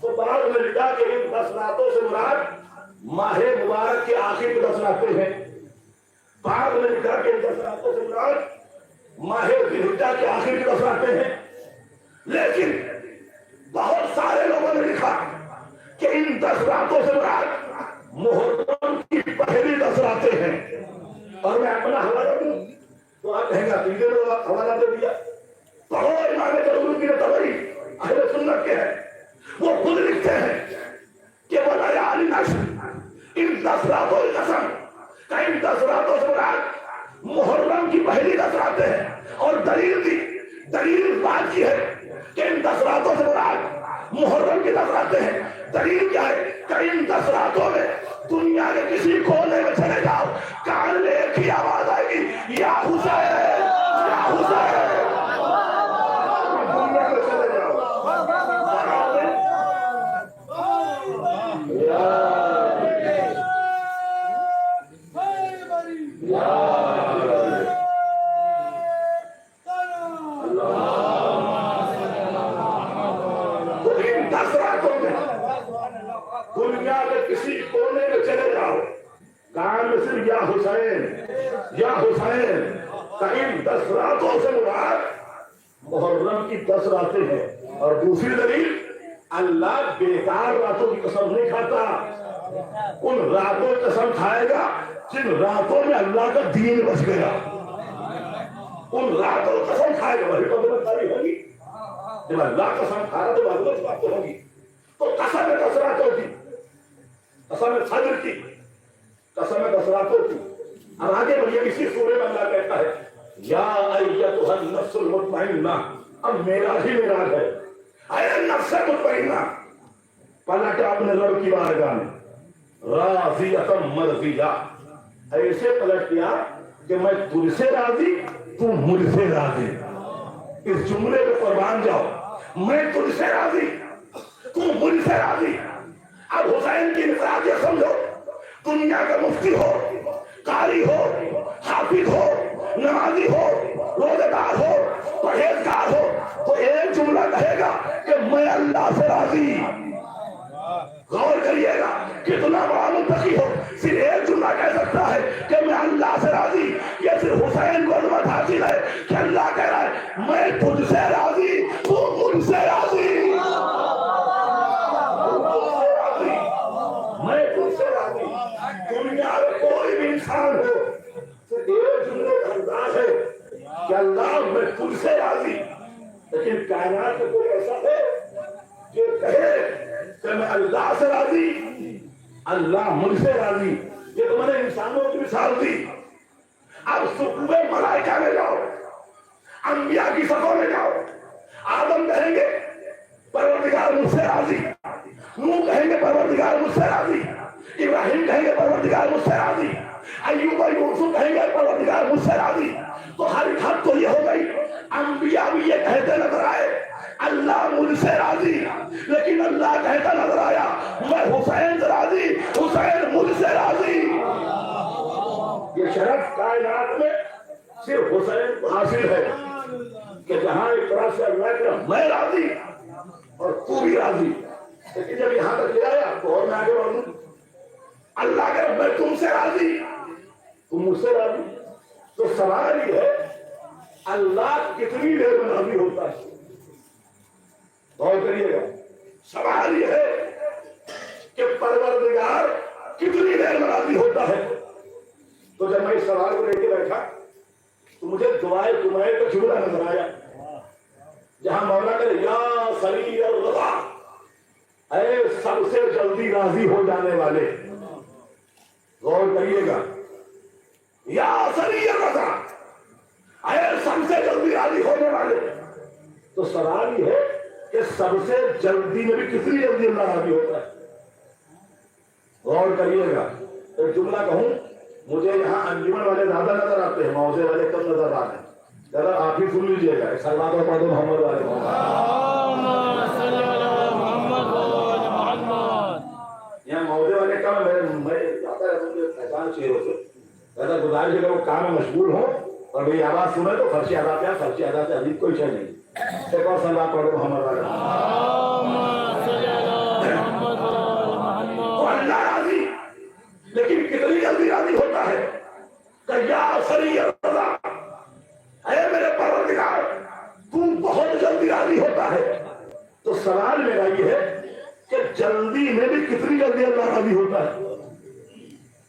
تو بعد میں لکھا کہ ان 10 راتوں سے مراد ماہ مبارک کے آخر کی 10 راتیں ہیں. بعد میں لکھا کہ ان 10 راتوں سے مراد ماہ ذوالحجہ کے آخر کی 10 راتیں ہیں. لیکن بہت سارے لوگوں نے لکھا کہ ان 10 راتوں سے مراد محرم کی پہلی 10 راتیں ہیں. اور میں اپنا حوالہ دوں تو آپ کہیں گا تیجے حوالہ دے دیا. پڑھو امام جلالدین طبری اہل سنت کے ہیں, وہ خود لکھتے ہیں کہ وَلَيَالِ الْعَشْرِ ان 10 راتوں کی قسم کہ ان 10 راتوں سے مراد محرم کی پہلی 10 راتیں ہیں. اور دلیل اس بات کی ہے کہ ان 10 راتوں سے مراد محرم کی 10 راتیں ہیں. دلیل کیا ہے کہ ان 10 راتوں میں دنیا کے کسی کونے میں چلے جاؤ, کان میں ایک ہی آواز آئے گی, یا حسین یا حسین. دنیا میں چلے جاؤ دنیا کے کسی کونے میں چلے جاؤ, کان میں صرف یا حسین یا حسین. کہیں 10 راتوں سے مراد محرم کی 10 راتیں ہیں. اور دوسری دلیل, اللہ بیکار راتوں کی قسم نہیں کھاتا, ان راتوں کی قسم کھائے گا جن راتوں میں اللہ کا دین بچ گیا. ان راتوں کی قسم کھائے گا, وہی تو دماغداری ہوگی. جب اللہ قسم کھا رہا تو عظمت بات تو ہوگی. تو قسم ہے 10 راتوں کی, قسم ہے فجر کی, قسم ہے 10 راتوں کی. اب آگے بڑھیے, اسی سورے میں اللہ کہتا ہے یا ایتھا النفس المطمئنہ. اب میرا ہی میراج ہے, اے نفس مطمئنہ, پلٹ اپنے رب کی بارگاہ میں, راضیۃ مرضیہ, ایسے پلٹ کیا کہ میں تجھ سے راضی تو مجھ سے راضی. اس جملے کو قربان جاؤ, میں تجھ سے راضی تو مجھ سے راضی. اب حسین کی انفرادیت سمجھو, دنیا کا مفتی ہو, قاری ہو, حافظ ہو, نمازی ہو, روزہ دار ہو, پرہیزگار ہو, تو ایک جملہ کہے گا کہ میں اللہ سے راضی. غور کریے گا کتنا بڑا منتقی ہو, صرف ایک جملہ کہہ سکتا ہے کہ میں اللہ سے راضی. یہ صرف حسین کو عظمت حاصل ہے کہ اللہ کہہ رہا ہے میں تجھ سے راضی تو مجھ سے راضی. میں تجھ سے راضی. دنیا میں کوئی بھی انسان ہو صرف ایک جملے کا انداز ہے کہ اللہ میں تجھ سے راضی. لیکن کائنات میں کوئی ایسا ہے جو کہے کہ میں اللہ سے راضی, اللہ مجھ سے راضی. یہ تو میں نے انسانوں کی مثال دی. اب صفوے ملائکہ میں جاؤ, انبیاء کی صفوں میں جاؤ. آدم کہیں گے پروردگار مجھ سے راضی, نوح کہیں گے پروردگار مجھ سے راضی, ابراہیم کہیں گے پروردگار مجھ سے راضی, ایوب و یوسف کہیں گے پروردگار مجھ سے راضی. تو ہر حد تو یہ ہو گئی, انبیاء بھی یہ کہتے نظر آئے اللہ مجھ سے راضی, لیکن اللہ کہتا نظر آیا میں حسین سے راضی, حسین مجھ سے راضی. یہ شرف کائنات میں صرف حسین کو حاصل ہے کہ جہاں ایک طرف سے اللہ کہ میں راضی اور تو بھی راضی. لیکن جب یہاں تک لے آیا تو اور میں آگے بڑھوں, اللہ کہ میں تم سے راضی تم مجھ سے راضی. تو سوال یہ ہے اللہ کتنی دیر میں راضی ہوتا ہے؟ غور کریے گا. سوال یہ ہے کہ پروردگار کتنی دیر میں راضی ہوتا ہے. تو جب میں اس سوال کو لے کے بیٹھا تو مجھے دعائے تمہیں کا جملہ نظر آیا جہاں مولا کرے یا سری الرضا, اے سب سے جلدی راضی ہو جانے والے. غور کریے گا, یا سری الرضا, اے سب سے جلدی راضی ہونے والے. तो सवाल ये है कि सबसे जल्दी में भी कितनी जल्दी अल्लाह राजी होता है। गौर करिएगा, एक जुमला कहूं, मुझे यहाँ अंजुमन वाले ज्यादा नजर आते हैं, मौजे वाले कम नजर आते हैं। जरा आप ही सुन लीजिएगा, सल्लल्लाहु अलैहि मोहम्मद वाले यहाँ मौजे वाले कम है। मैं जाता है मुझे पहचान चेहरों से, ऐसा गुजारिश है वो काम में मशगूल हो और मेरी आवाज सुने तो फर्शी अदा पे, फर्शी अदा से अधिक कोई शय नहीं। एक और सल्लल्लाहु अलैहि मोहम्मद वाले तो अल्लाह राजी, लेकिन कितनी जल्दी राजी होता है। कया सरी रज़ा, अरे मेरे परवरदिगार तू बहुत जल्दी राजी होता है। तो सवाल मेरा ये है कि जल्दी में भी कितनी जल्दी अल्लाह राजी होता है।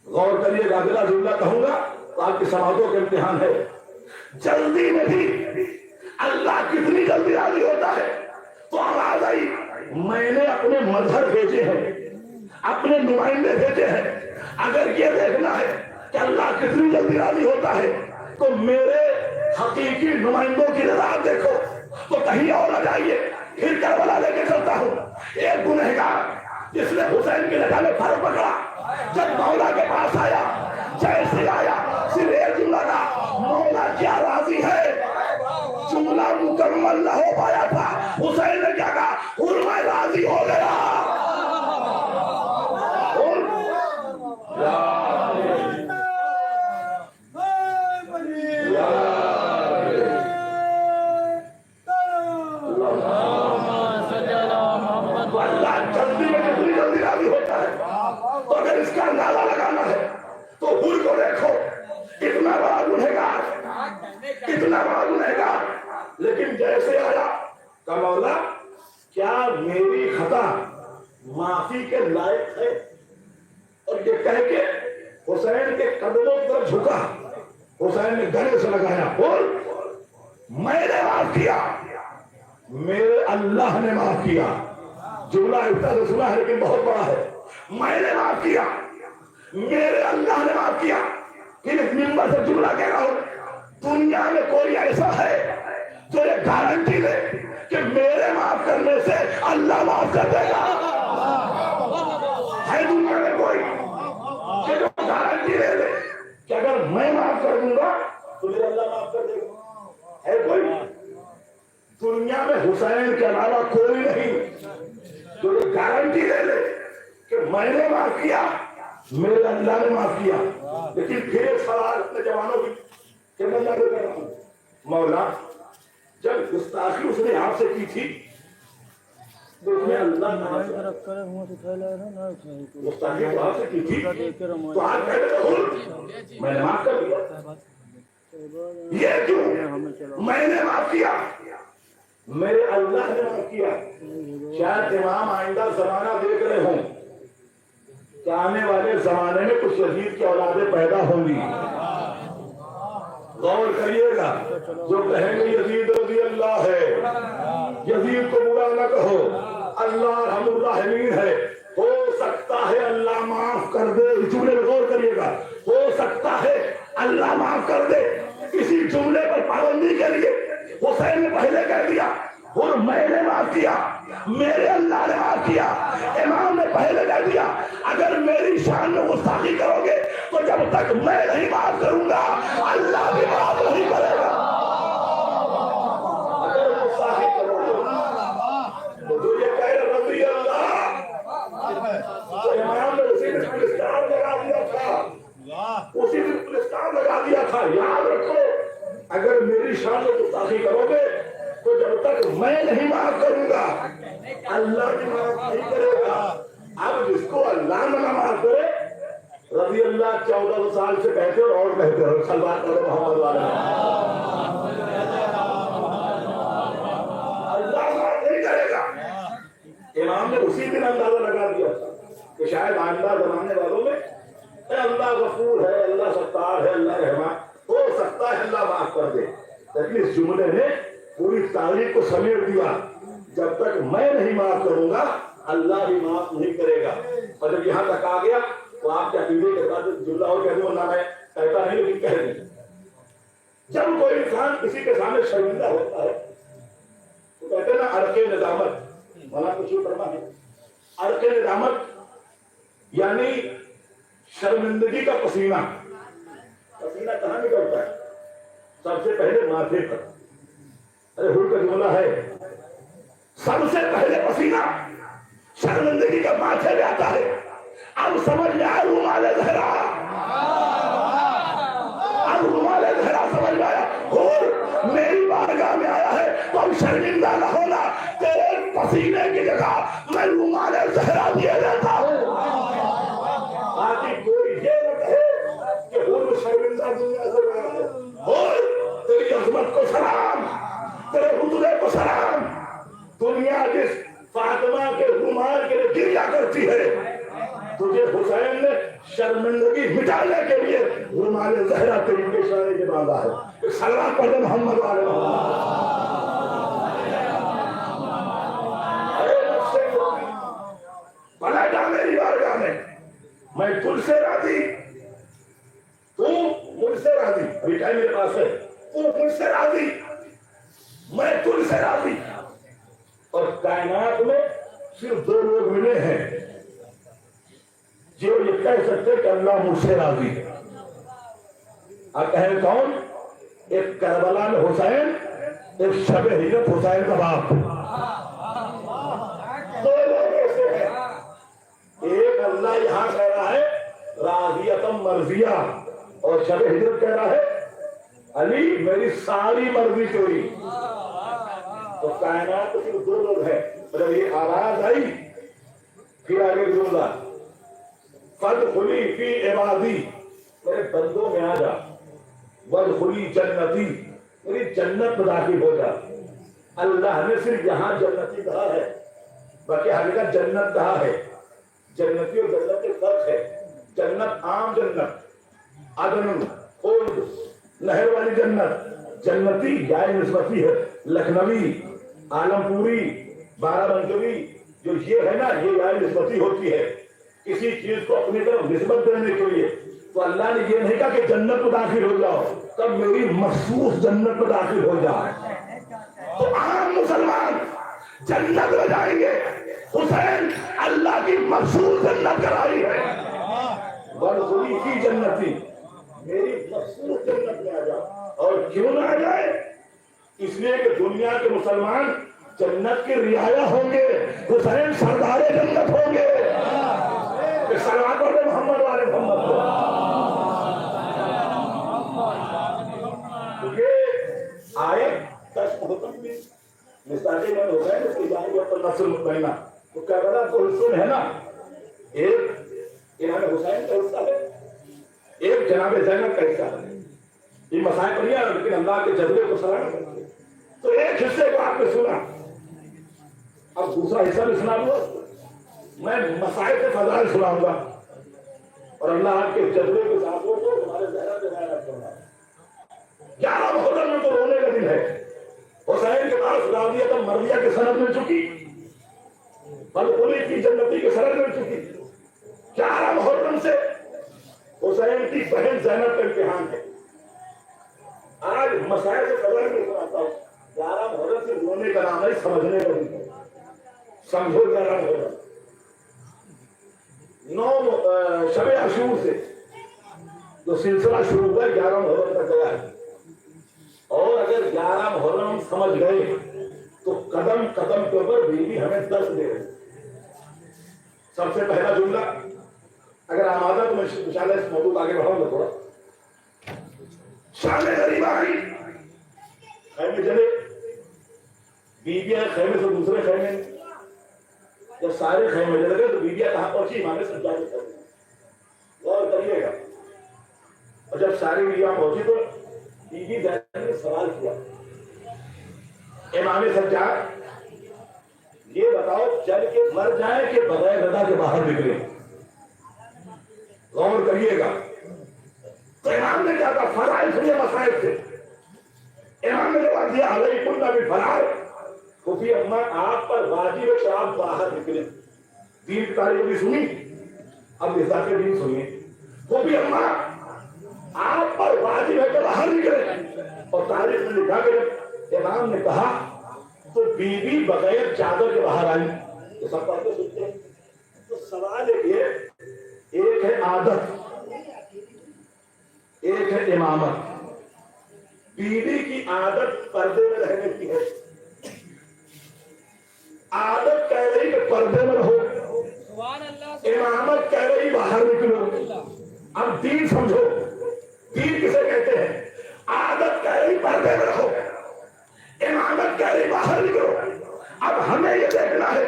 गौर करिएगा, अगला जुमला कहूंगा तो आपकी समाजों के इम्तिहान है। जल्दी में भी अल्लाह कितनी जल्दी राजी होता है। तो आवाज आई, मैंने अपने मजहर भेजे हैं, अपने नुमाइंदे भेजे हैं। अगर ये देखना है कि अल्लाह कितनी जल्दी राजी होता है तो मेरे हकीकी नुमाइंदों की रज़ा देखो। तो कहीं और आ जाइए, फिर करबला लेके चलता हूँ। एक गुनहगार जिसने हुसैन की लगा में फर पकड़ा, जब मौला के पास आया, जैसे आया सिर्फ एक जुमला था, मौला क्या राजी है। जुमला मुकम्मल न हो पाया था, हुसैन ने क्या कहा, मैं राजी हो गया। अल्लाह जल्दी में कितनी जल्दी राजी होता है। तो अगर इसका अंदाजा लगाना है तो हुर को देखो, कितना बड़ा गुनहगार, कितना बड़ा गुनहगार, लेकिन जैसे आया का मौला क्या मेरी खता माफी के लायक है। और ये कह के हुसैन के कदमों की तरफ झुका, हुसैन ने गले से लगाया, बोल मैंने माफ किया, मेरे अल्लाह ने माफ किया। जुमला इतना तो सुना है लेकिन बहुत बड़ा है। मैंने माफ किया, मेरे अल्लाह ने माफ किया। फिर इस मिंबर से जुमला कह रहा हूं, दुनिया में कोई ऐसा है जो ये गारंटी दे कि मेरे माफ करने से अल्लाह माफ कर देगा? है दुनिया में कोई कि जो गारंटी दे दे कि अगर मैं माफ कर दूंगा तो मेरा अल्लाह माफ कर देगा? है कोई? दुनिया में हुसैन के अलावा कोई नहीं जो ये गारंटी दे दे कि मैंने माफ किया, मेरे अल्लाह ने माफ किया। लेकिन फिर एक सवाल अपने जवानों की कि मैं क्या कर रहा हूं, मौला जब गुस्ताखी उसने आपसे की थी तो उसने अल्लाह गुस्ताखी तो आपसे की थी तो आप कहते थे मैंने माफ कर दिया। ये क्यों? मैंने माफ किया, मेरे अल्लाह ने माफ किया। शायद इमाम आइंदा जमाना देख रहे हों कि आने वाले जमाने में कुछ यजीद की औलादें पैदा होंगी। गौर करिएगा, जो कहेंगे यजीद रज़ी अल्लाह है, यजीद को बुरा न कहो, अल्लाह रहमुर रहीमीन है, हो सकता है अल्लाह माफ कर दे। इस जुमले में गौर करिएगा, हो सकता है अल्लाह माफ कर दे। इसी जुमले पर पाबंदी के लिए हुसैन ने पहले कह दिया और मैंने माफ किया, मेरे अल्लाह ने माफ किया। इमाम ने पहले कह दिया अगर मेरी शान में गुस्ताखी करोगे तो जब तक मैं नहीं माफ करूंगा अल्लाह भी माफ नहीं करेगा। अगर गुस्ताखी करोगे तो जो ये कह रहे रज़ी अल्लाह, तो इमाम ने उसी दिन पुलिस्तान लगा दिया था, उसी दिन पुलिस्तान लगा दिया था। याद रखो, अगर मेरी शान में गुस्ताखी करोगे तो जब तक मैं नहीं माफ करूंगा अल्लाह भी माफ नहीं करेगा। अब जिसको अल्लाह न माफ करे, रज़ी अल्लाह 14 साल से कहते और कहते हो सलवार मोहम्मद वाले, अल्लाह माफ नहीं करेगा। इमाम ने उसी दिन अंदाजा लगा दिया था कि शायद आइंदा जमाने वालों में अल्लाह गफूर है, अल्लाह सत्तार है, अल्लाह रहमान, हो सकता है अल्लाह माफ कर दे। लेकिन इस जुमले ने पूरी तारीख को समेट दिया, जब तक मैं नहीं माफ करूंगा अल्लाह भी माफ नहीं करेगा। और जब यहाँ तक आ गया तो आपके अकीदे के साथ जुमला और कह दो ना, मैं कहता नहीं लेकिन कह दी। जब कोई इंसान किसी के सामने शर्मिंदा होता है अड़के निजामत मौलाना कुछ फरमा है। अड़के निजामत यानी शर्मिंदगी का पसीना। पसीना कहाँ निकलता है? सबसे पहले माथे पर। अरे हुल का जुमला है, सबसे पहले पसीना शर्मिंदगी का माथे पे आता है। अब समझ में आया रुमाल जहरा, अब रुमाल जहरा समझ में आया। और मेरी बारगाह में आया है तो अब शर्मिंदा न होना, तेरे पसीने की जगह मैं रुमाल जहरा दिया जाता हूँ। ताकि कोई ये न कहे कि हुल शर्मिंदा दुनिया से गया है। और तेरी अजमत को सलाम, तेरे हुस्न को सलाम। दुनिया जिस फातिमा के रुमाल के लिए गिरिया करती है, तुझे हुसैन ने शर्मिंदगी मिटाने के लिए रुमाल ज़हरा तेरी पेशानी के बांधा है। सलाम पढ़ मोहम्मद वाले भला मेरी बारगाह में, मैं तुझसे राजी, तू मुझसे राजी। अभी टाइम मेरे पास है। तू मुझसे राजी, मैं तुझसे राजी। और कायनात में सिर्फ दो लोग मिले हैं जो ये कह सकते कि अल्लाह मुझसे राजी है। आप कहें कौन? एक करबला में हुसैन, एक शबे हिजरत हुसैन का बाप। दो लोग ऐसे हैं। एक अल्लाह यहां कह रहा है राजियतम मर्जिया, और शबे हिजरत कह रहा है अली मेरी सारी मर्जी तेरी। तो कायनात तो सिर्फ दो लोग हैं। मतलब ये आवाज आई, फिर आगे बोला फद खुली फी इबादी, मेरे बंदों में आ जा। वद खुली जन्नती, मेरी जन्नत में दाखिल हो जा। अल्लाह ने सिर्फ यहाँ जन्नती कहा है, बाकी हकीकत जन्नत कहा है। जन्नती और जन्नत के फर्क है। जन्नत आम जन्नत, अदन खुल्द, नहर वाली जन्नत। जन्नती गाय निस्बती है। लखनवी, आलमपुरी, बाराबंकी, जो ये है ना, ये गाय निस्बती होती है किसी चीज को अपनी तरफ निस्बत देने के लिए। तो अल्लाह ने ये नहीं कहा कि जन्नत में दाखिल हो जाओ, तब मेरी मखसूस जन्नत में दाखिल हो जाए। तो आम मुसलमान जन्नत में जाएंगे, हुसैन अल्लाह की मखसूस जन्नत कराई है। बदखुली की जन्नती, मेरी मखसूस जन्नत में आ जाओ। और क्यों ना आ जाए? इसलिए कि दुनिया के मुसलमान जन्नत के रियाया होंगे, हुसैन सरदारे जन्नत होंगे। सलाम पढ़े मोहम्मद वाले मोहम्मद को। ये आयत दस हुक्म भी मिसाले में होता है, इसकी जाएंगे पर नस्ल मुतमइना। तो क्या बड़ा हुस्न है ना, एक इमाम हुसैन का हिस्सा है, एक जनाब ज़ैनब का हिस्सा है। ये मसाइल बढ़िया, लेकिन अल्लाह के जज्बे को सलाम करते। तो एक हिस्से को आपने सुना, अब दूसरा हिस्सा भी सुना दूंगा। मैं मसाइल के फजाइल सुनाऊंगा और अल्लाह के जज्बे के साथों को हमारे ज़हरा पे गायब करूंगा। 11 मुहर्रम में तो रोने का दिन है। हुसैन के पास राजियत मर्जिया की सनद मिल चुकी, बदखुली की जन्नती की सनद मिल चुकी। 11 मुहर्रम से हुसैन की बहन ज़ैनब का इम्तिहान है। आज मसाइल से फजाइल में सुनाता हूँ। 11 मुहर्रम से रोने का नाम है, समझने का नहीं है। समझो 11 मुहर्रम 9 शब अशूर से जो सिलसिला शुरू हुआ 11 मुहर्रम तक गया है। और अगर 11 मुहर्रम हम समझ गए तो कदम कदम के ऊपर बीवी हमें दर्द दे रही। सबसे पहला जुमला, अगर आमादा तो मैं इंशाल्लाह इस मौजूद आगे बढ़ाऊंगा थोड़ा। शान गरीबा आई, खैमे जले, बीबियां खैमे से दूसरे खैमे। जब सारे खैमे जल गए तो बीबियां कहां पहुंची? इमाम सज्जाद के पास। गौर करिएगा। और जब सारी बीबियां पहुंची तो बीबी ज़ैनब ने सवाल किया, इमाम सज्जाद ये बताओ, जल के मर जाए कि बगैर रदा के बाहर निकले? गौर करिएगा। तो इमाम ने क्या कहा? फराइज हुए मसाइल से। इमाम ने जवाब दिया अलैकुन्ना बिल फराइज, खुफी अम्मा आप पर वाजिब है कि आप बाहर निकले। दीन की तारीफ भी सुनी, अब निज़ाम के दीन सुनिए। खुफी अम्मा आप पर वाजिब है कि बाहर निकले। और तारीफ में लिखा कि इमाम ने कहा तो बीवी बगैर चादर के बाहर आई, तो सब बातें सुनते हैं। तो सवाल ये, एक है आदत, एक है इमामत। बीवी की आदत पर्दे में रहने की है। आदत कह रही कि पर्दे में रहो, इमामत कह रही बाहर निकलो। अब दीन समझो, दीन किसे कहते हैं? आदत कह रही पर्दे में रहो, इमामत कह रही बाहर निकलो। अब हमें ये देखना है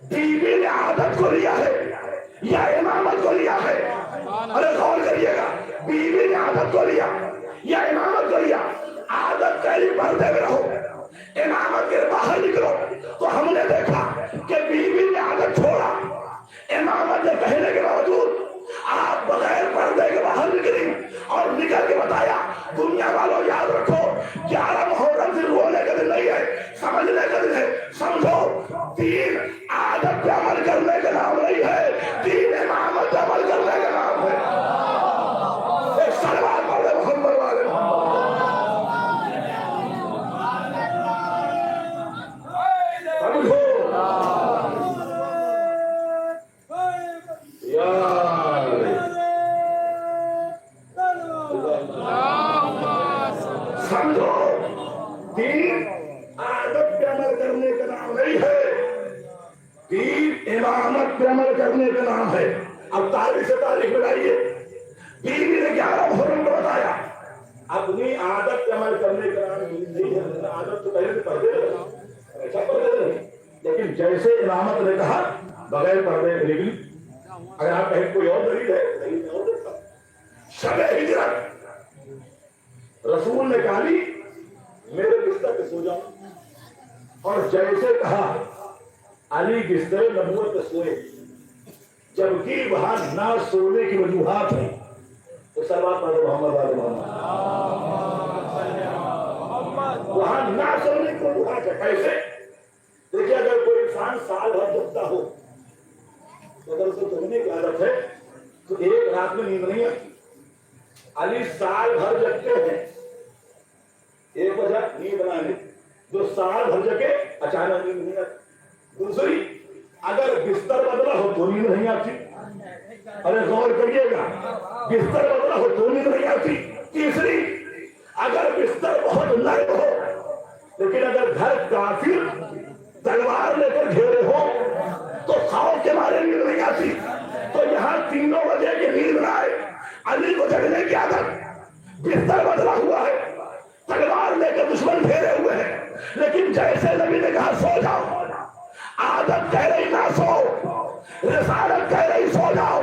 बीवी ने आदत को लिया है या इमामत को लिया है। अरे गौर करिएगा, बीवी ने आदत को लिया या इमामत को लिया। आदत कह रही पर्दे में रहो, इमामत के बाहर निकलो। तो हमने देखा कि बीवी ने आदत छोड़ा, इमामत ने कहने के बावजूद आप बगैर पर्दे के बाहर निकली और निकल के बताया, दुनिया वालों याद रखो 11 मुहर्रम सिर्फ रोने का दिन नहीं है, समझने का दिन है। समझो, दीन आदत पे अमल करने का नाम नहीं है, दीन इमामत पे अमल करने का नाम है। एक सलवार वाले मोहम्मद वाले समझो समझो, दीन आदत पे अमल करने का नाम नहीं है, दीन इमामत पे अमल करने का नाम है। अब तारीख से तारीख बनाइए, बीवी ने 11 मुहर्रम को बताया, अपनी आदत पे अमल करने का नाम नहीं है। आदत तो पहले पर्दे ऐसा पर्दे नहीं, लेकिन जैसे इमामत ने कहा बगैर पर्दे के निकली। अगर आप कहें कोई और दलील है, दलील और देखता। शबे हिजरत रसूल ने कहा मेरे बिस्तर पे सो जाओ, और जैसे कहा अली बिस्तर नबूवत पे सोए, जबकि वहां ना सोने की वजूहात है। तो सलवात पढ़ो मोहम्मद वाले मोहम्मद, वहां ना सोने की वजूहात है। कैसे? देखिए, अगर कोई इंसान साल भर जगता हो, तो अगर उसे जगने की आदत है तो एक रात में नींद नहीं आती। अली साल भर जगते हैं, एक वजह नींद ना आने, जो साल भर जगे अचानक नींद नहीं आती। दूसरी, अगर बिस्तर बदला हो तो नींद नहीं आती। अरे गौर करिएगा, बिस्तर बदला हो तो नींद नहीं आती। तीसरी, अगर बिस्तर बहुत नरम हो, लेकिन अगर घर काफिर तलवार लेकर घेरे हो तो खौफ के मारे नींद नहीं आती। तो यहाँ तीनों वजह की नींद ना आए। अली को जगने की आदत, बिस्तर बदला हुआ है, तलवार लेकर दुश्मन घेरे हुए हैं, लेकिन जैसे नबी ने कहा सो जाओ, आदत कह रही ना सो, रिसालत कह रही सो जाओ।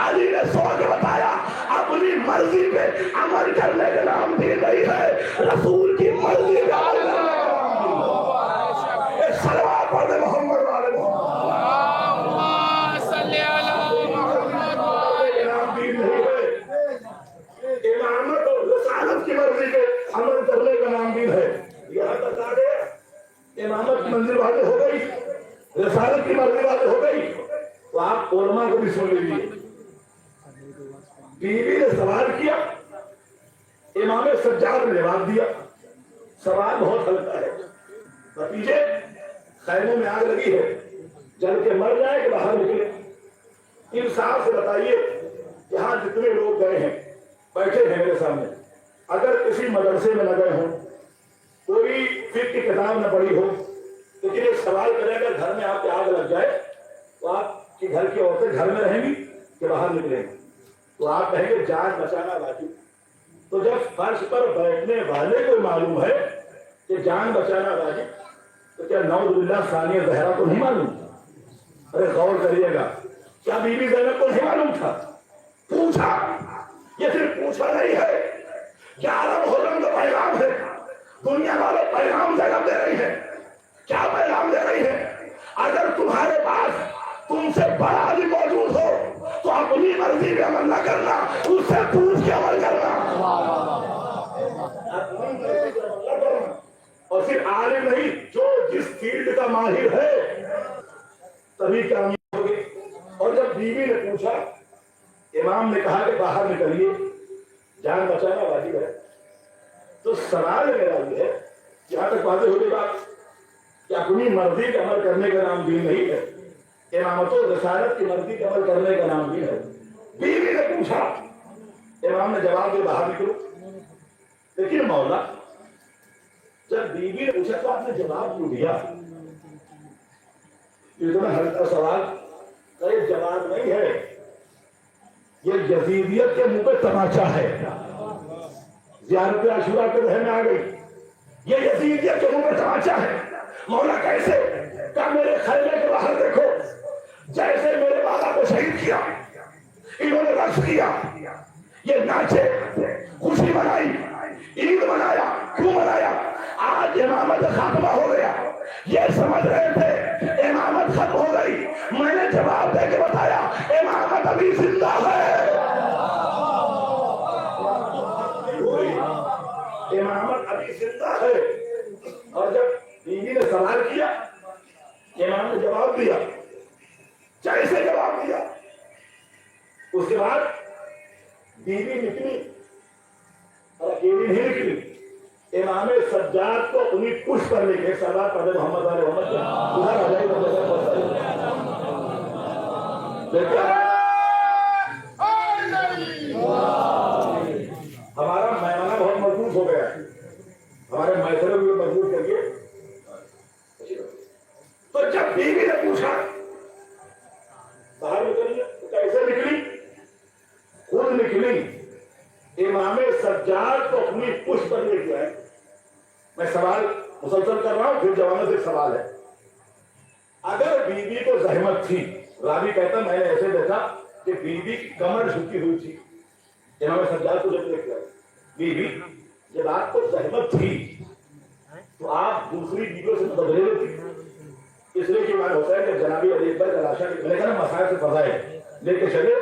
अली ने सो के बताया, अपनी मर्जी पे अमल करने का नाम भी नहीं है, रसूल की मर्जी पे अमल करने का नाम। सलवात पढ़े मोहम्मद वाले इमामत और रिसालत की मर्जी पे अमल करने का नाम भी है। यहाँ तक आ गया, इमामत की मंजिल वाले हो गई, रिसालत की मर्जी वाले हो गई। तो आप उलमा को भी सुन लीजिए। बीवी ने सवाल किया, इमाम सज्जाद ने जवाब दिया। सवाल बहुत हल्का है, नतीजे खैमों में आग लगी है, जल के मर जाए कि बाहर निकले। इंसाफ से बताइए, यहाँ जितने लोग गए हैं, बैठे हैं मेरे सामने, अगर किसी मदरसे में न गए हो, कोई फिक्र की किताब न पढ़ी हो, लेकिन एक सवाल करें, अगर घर में आपके आग लग जाए तो आपकी घर की औरतें घर में रहेंगी कि बाहर निकलेंगी? तो आप कहेंगे जान बचाना वाजिब। तो जब फर्श पर बैठने वाले को मालूम है कि जान बचाना वाजिब, तो क्या नौजुबिल्लाह सानिया जहरा को नहीं मालूम? अरे गौर करिएगा, क्या बीबी ज़ैनब को नहीं मालूम था? पूछा, ये सिर्फ पूछा नहीं है, 11 मुहर्रम का पैगाम है। दुनिया वाले पैगाम ज़ैनब दे रही है। क्या पैगाम दे रही है? अगर तुम्हारे पास तुमसे बड़ा आदमी मौजूद हो तो अपनी मर्जी पे अमल न करना, उससे पूछ के अमल करना। और सिर्फ आलिम नहीं, जो जिस फील्ड का माहिर है तभी कामयाब होगी। और जब बीवी ने पूछा, इमाम ने कहा कि बाहर निकलिए, जान बचाना वाजिब है, तो सवाल मेरा ये है, जहां तक बातें होगी बात, कि अपनी मर्जी का अमल करने का नाम दीन नहीं है। इमामत और रसालत की मर्जी का अमल करने का नाम दीन है। बीवी ने पूछा, इमाम ने जवाब दे बाहर निकलो। लेकिन मौला, जब बीवी ने पूछा तो आपने जवाब क्यों दिया? इतना हल्का सवाल का ये जवाब नहीं है, ये यजीदियत के मुंह पे तमाचा है। ज़ियारत आशूरा के जहन में आ गई, ये यजीदियत के मुंह पे तमाचा है। मौला कैसे? क्या मेरे खैमे के बाहर देखो, जैसे मेरे बाबा को शहीद किया, इन्होंने रक्स किया, ये नाचे, खुशी मनाई, ईद मनाया, क्यों मनाया? आज इमामत खात्मा हो गया, ये समझ रहे थे इमामत खत्म हो गई। मैंने जवाब दे के बताया इमामत अभी जिंदा है। इमामत अभी जिंदा है। और जब बीवी ने सवाल किया, इमाम ने जवाब दिया, जैसे जवाब दिया, उसके बाद बीवी निकली और अकेली नहीं निकली। इमाम सज्जाद को अपनी पुष्ट पर लेके सरदार पदे मोहम्मद वाले मोहम्मद उधर आ जाए। हमारा मैमाना बहुत मजबूत हो गया है, हमारे मैसरे भी मजबूत करके। तो जब बीवी ने पूछा बाहर निकलिए, तो कैसे निकली? खुद निकली। इमाम सज्जाद को अपनी पुष्ट पर लेके आए। मैं सवाल मुसलसल कर रहा हूं, फिर जवाब से सवाल है। अगर बीवी को जहमत थी, रावी कहता मैंने ऐसे देखा कि बीवी की कमर झुकी हुई थी, इमाम सज्जाद को जब लेके आए, बीवी जब आपको जहमत थी तो आप दूसरी बीवियों से बदले लेती। इसलिए कि इमाम होता है कि जनाबी अली अकबर का लाशा मैंने कहा ना मसाइल से फजाए लेके चले,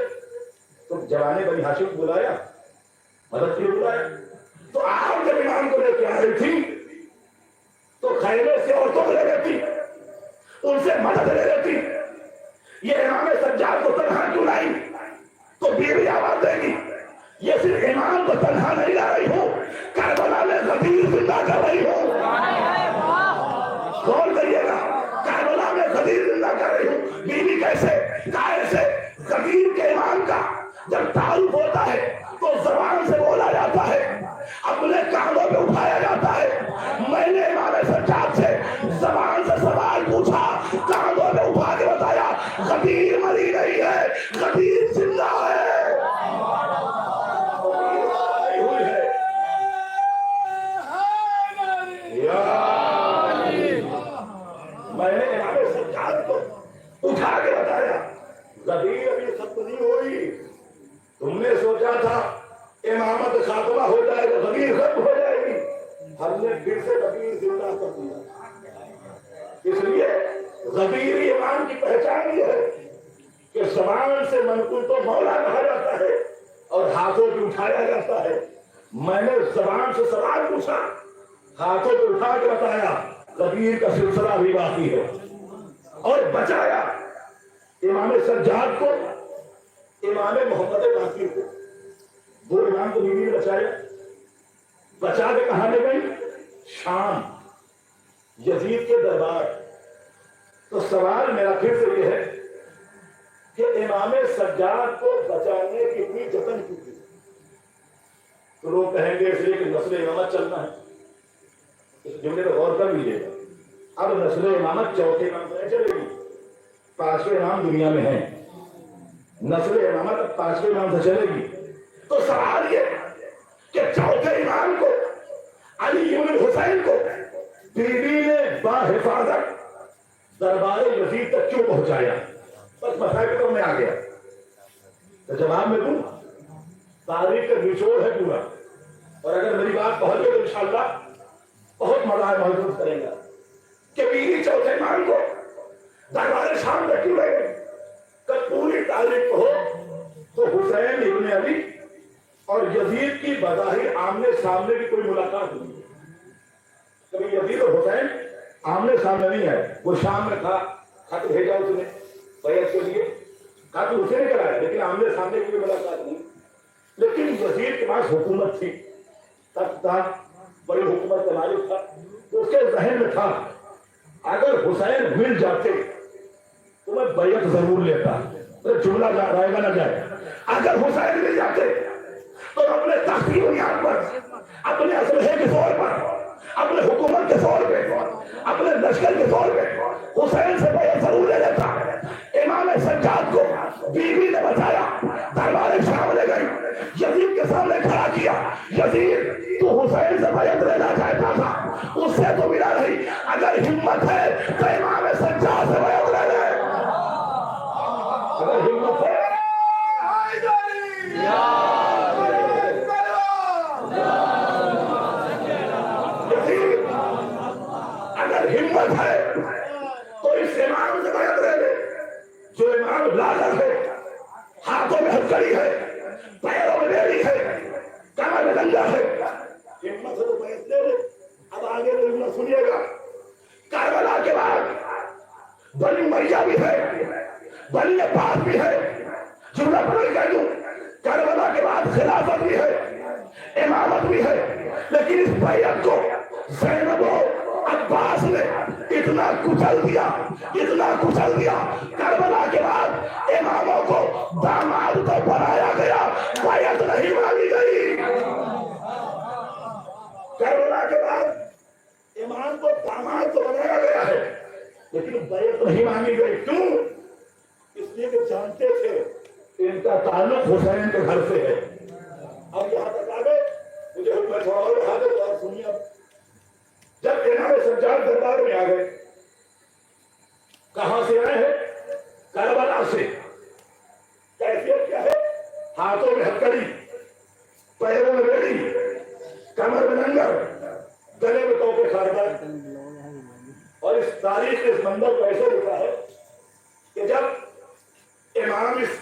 तो जवाने बनी हाशिम को बुलाया, मदद के लिए बुलाया। तो आप जब इमाम को लेके आ रही थी तो खैमे से औरतों को ले लेती, उनसे मदद ले लेती। ये इमाम सज्जाद को तन्हा क्यों लाई? तो बीवी आवाज देगी, ये सिर्फ इमाम को तन्हा नहीं ला रही हूँ, करबला में गदीर जिंदा कर रही हूँ। गौर करिएगा, करबला में गदीर जिंदा कर रही हूँ। बीवी कैसे? कैसे? गदीर के इमाम का जब तारुफ होता है तो जबान से बोला जाता है, अपने कानों पे उठाया जाता है। मैंने इमाम सज्जाद से जबान से सवाल पूछा, कानों पे उठा के बताया गदीर मरी नहीं है, गदीर जिंदा है। मैंने इमाम सज्जाद को उठा के बताया गदीर अभी खत्म नहीं हुई। तुमने सोचा था इमामत खात्मा हो जाएगा, गदीर खत्म हो जाएगी, हमने फिर से गदीर जिंदा कर दिया। इसलिए गदीर इमाम की पहचान ये है कि जबान से मनकुल तो मौला कहा जाता है और हाथों पे उठाया जाता है। मैंने जबान से सवाल पूछा, हाथों पे उठा के बताया गदीर का सिलसिला भी बाकी है, और बचाया इमाम सज्जाद को, इमाम मोहम्मद बाकी को। दो इमाम को बीवी ने बचाया, बचा के कहां ले गई? शाम, यजीद के दरबार। तो सवाल मेरा फिर से यह है कि इमाम सज्जाद को बचाने की इतनी जतन क्यों की? तो लोग कहेंगे इसलिए कि नस्ल इमामत चलना है। इस जुमले पर गौर कर लीजिएगा। अब नस्ल इमामत चौथे इमाम से चलेगी, पांचवें इमाम दुनिया में है, नस्ल इमामत अब पांचवें इमाम से चलेगी। तो सवाल ये कि चौथे इमाम को, अली इब्न हुसैन को बीवी ने बाहिफाजत दरबार यजीद तक क्यों पहुंचाया? बस मसाइल तो में आ गया। तो जवाब में दूं, तारीख का निचोड़ है पूरा, और अगर मेरी बात पहुंच गई तो इंशाअल्लाह बहुत मजा महसूस करेगा कि बीवी चौथे इमाम को दरबार शाम तक क्यों ले गई। कब पूरी तारीख हो तो हुसैन इब्न अली और यजीद की बज़ाहिर आमने सामने की कोई मुलाकात हुई। कभी यजीद और हुसैन आमने सामने नहीं है। वो शाम में था, खत भेजा उसने बैत के लिए, खत उसे नहीं कराया, लेकिन आमने सामने की कोई मुलाकात नहीं। लेकिन यजीद के पास हुकूमत थी, तब था, बड़ी हुकूमत का मालिक था, तो उसके जहन में था अगर हुसैन मिल जाते तो मैं बैयत जरूर लेता। तो जुमला रहेगा ना जाए। अगर हुसैन मिल जाते तो अपने तख्त की बुनियाद पर, अपने असलहे के तौर पर, अपने हुकूमत के तौर पे, अपने लश्कर के तौर पे हुसैन से बैयत जरूर ले लेता। इमाम सज्जाद को बीवी ने बताया, दरबार शाम ले गई, यजीद के सामने खड़ा किया। यजीद, तू हुसैन से बैयत लेना चाहता था, उससे तो मिला नहीं। अगर हिम्मत है तो इमाम सज्जाद से बैयत ले ले। अगर हिम्मत है, अगर हिम्मत है तो इस इमाम से बैयत ले ले, जो इमाम लालच है, हाथों में हथकड़ी है, पैरों में बेड़ी है, कमर में डंडा है। हिम्मत है तो बैयत ले ले। अब आगे जुमला सुनिएगा। करबला के बाद बनी मैया भी है, बनी अब्बास भी है। जुमला पढ़ कर दूं, करबला के बाद खिलाफत भी है, इमामत भी है। लेकिन इस बैयत को ज़ैनब अब्बास ने इतना कुचल दिया, इतना कुचल दिया। करबला के बाद इमामों को दामाद तो बनाया गया, बैयत नहीं मांगी गई। करबला के बाद इमाम को दामाद तो बनाया गया है, लेकिन बैयत नहीं मांगी गई। क्यों? इसलिए कि जानते थे इनका ताल्लुक हुसैन के घर से है। अब यहाँ तक आ गए, मुझे हुक्म थोड़ा और बढ़ा दे तो आप सुनिए। अब जब इमाम सज्जाद दरबार में आ गए, कहां से आए हैं? करबला से। कैफियत क्या है? हाथों में हथकड़ी, पैरों में बेड़ी, कमर में लंगर, गले में तोपे खारदार। और इस तारीख इस मंदिर को ऐसे लिखा है कि जब इमाम इस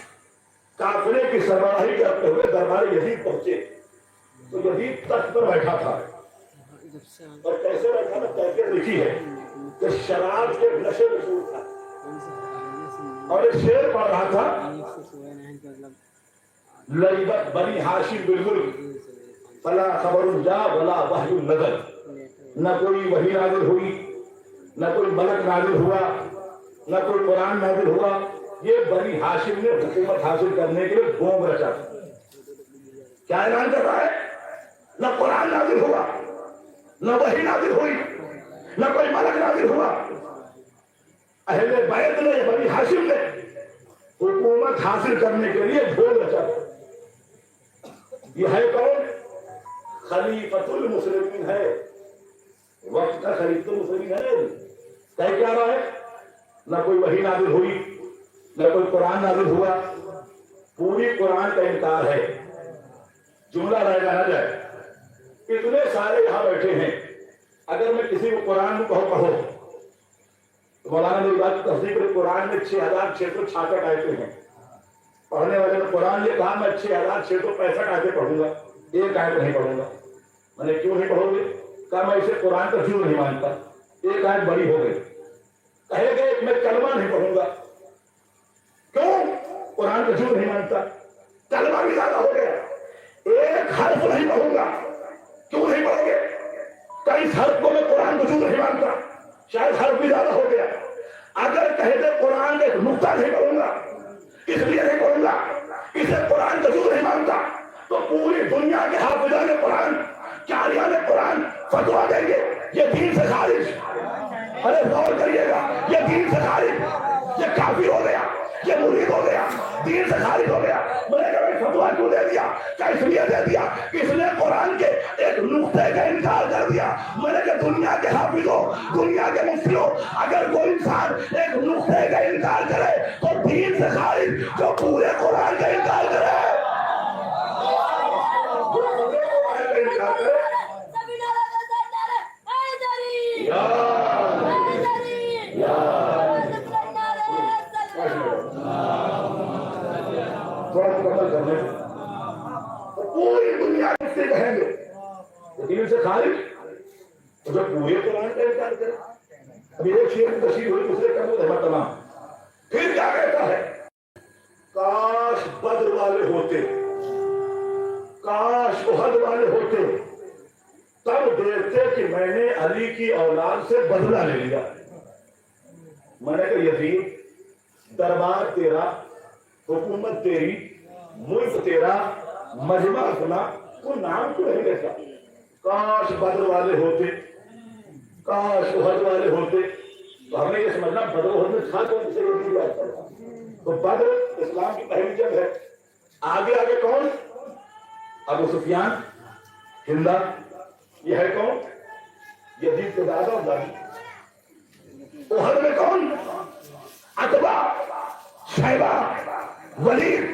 काफिले की सरबराही करते हुए दरबार यजीद पहुंचे तो यजीद तख्त पर बैठा था। और कैसे बैठा था? कैफियत लिखी है कि शराब के नशे में सूर था और एक शेर पढ़ रहा था, लईबत बनी हाशिम बिल्कुल फला खबरुन जा वला वहयुन नज़र। न कोई वही नाजिल हुई, न कोई मलक नाजिल हुआ, न कोई कुरान नाजिल हुआ। ये बनी हाशिम ने हुकूमत हासिल करने के लिए गोंग रचा। क्या ऐलान कर रहा है? न कुरान नाजिल हुआ, न वही नाजिल हुई, न कोई मलक नाजिल हुआ। अहले बैत ने, बनी हाशिम ने हुकूमत हासिल करने के लिए गोंग रचा। यह है कौन? खलीफतुल मुस्लिमीन है, वक्त का खलीफतुल मुस्लिमीन है। कह क्या रहा है? न कोई वही नाजिल हुई, न कोई कुरान नाजिल हुआ, पूरी कुरान का इनकार है। जुमला रहेगा ना जाए। इतने सारे यहां बैठे हैं, अगर मैं किसी को कुरान को पढ़ो तो मौलाना मेरी बात तस्दीक करें, कुरान में 6666 आयतें हैं। पढ़ने वाले ने कुरान ये कहा मैं 6665 आयतें पढ़ूंगा, एक आयत नहीं पढ़ूंगा। मैंने क्यों नहीं पढ़ोगे? कहा मैं इसे कुरान का क्यों नहीं मानता, एक आयत बड़ी हो गई। कहेंगे मैं कलमा नहीं पढ़ूंगा। क्यों? कुरान का क्यों नहीं मानता? कलमा भी ज्यादा हो गया। एक हर्फ नहीं पढ़ूंगा। क्यों नहीं पढ़ोगे? कई हर्फ को मैं कुरान को क्यों नहीं मानता, शायद हर्फ भी ज्यादा हो गया। अगर कहते कुरान एक नुक्ता नहीं पढ़ूंगा, इसलिए नहीं पढ़ूंगा, इसे कुरान का क्यों नहीं मानता, तो पूरी दुनिया के हाफिजा ने कुरान, कारिया ने कुरान फतवा देंगे ये दीन से खारिज। अरे गौर करिएगा, ये दीन से खारिज, ये काफिर हो गया, ये मुरीद हो गया, दीन से खारिज हो गया। मैंने कहा फतवा क्यों दे दिया? क्या इसलिए दे दिया इसने कुरान के एक नुक्ते का इनकार कर दिया। मैंने कहा दुनिया के हाफिजों, दुनिया के मुफ्तियों, अगर कोई इंसान एक नुक्ते का इनकार करे तो दीन से खारिज, जो पूरे कुरान का इनकार करे। पूरी दुनिया से कहेंगे दीन से खारिज, तो जब पूरे कुरान का इनकार करे। अभी एक शेर की तशरीह हुई, दूसरे का रहमत तमाम। फिर क्या कहता है? काश बद्र वाले होते, काश उहद वाले होते, तब देखते कि मैंने अली की औलाद से बदला ले लिया। मैंने कहा यजीद दरबार तेरा, हुकूमत तेरी, मुल्क तेरा, मजमा अपना, तो नाम क्यों नहीं रहता? काश बद्र वाले होते, काश उहद वाले होते, तो हमें ये समझना बद्र उहद में था कौन से यजीद याद करता। तो बद्र इस्लाम की पहली जंग है। आगे आगे कौन? अबू सुफियान, हिंदा, ये है कौन? यजीद के दादा और दादी। उहद में कौन? अतबा, शैबा, वलीद,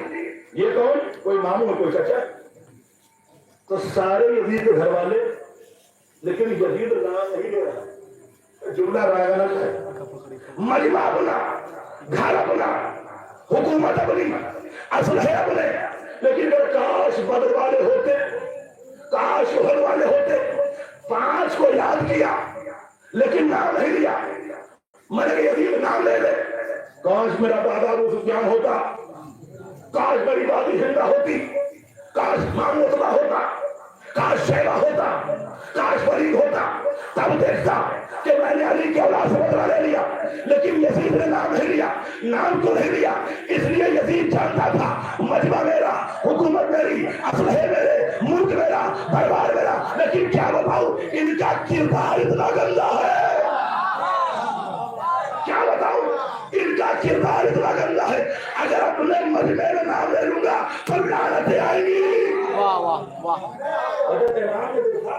ये कौन? कोई मामू है, कोई चाचा। तो सारे यजीद के घर वाले, लेकिन यजीद नाम नहीं ले रहा। जुमला रायगाना है, मजमा अपना, घर अपना, हुकूमत अपनी, असलहे अपने। लेकिन अगर काश बद्र वाले होते, काश उहद वाले होते, 5 को याद किया लेकिन नाम नहीं लिया। मैंने यजीद नाम ले ले। काश मेरा दादा अबू सुफियान होता, काश मेरी दादी हिंदा होती, काश मामू अतबा होता, काश शैबा होता, काश वलीद होता, तब देखता कि मैंने अली के औलाद से बदला ले लिया। लेकिन यजीद ने नाम नहीं लिया। नाम तो नहीं लिया, इसलिए यजीद जानता था मजमा मेरा, हुकूमत मेरी, असलहे मेरे, मुल्क मेरा, दरबार मेरा। लेकिन क्या बताऊं, इनका किरदार इतना गंदा है, क्या बताऊं, इनका किरदार इतना गंदा है। अगर अपने मजमे में नाम ले लूंगा तो लानतें आएंगी। वाह वाह वाह। हजरत इमाम ने देखा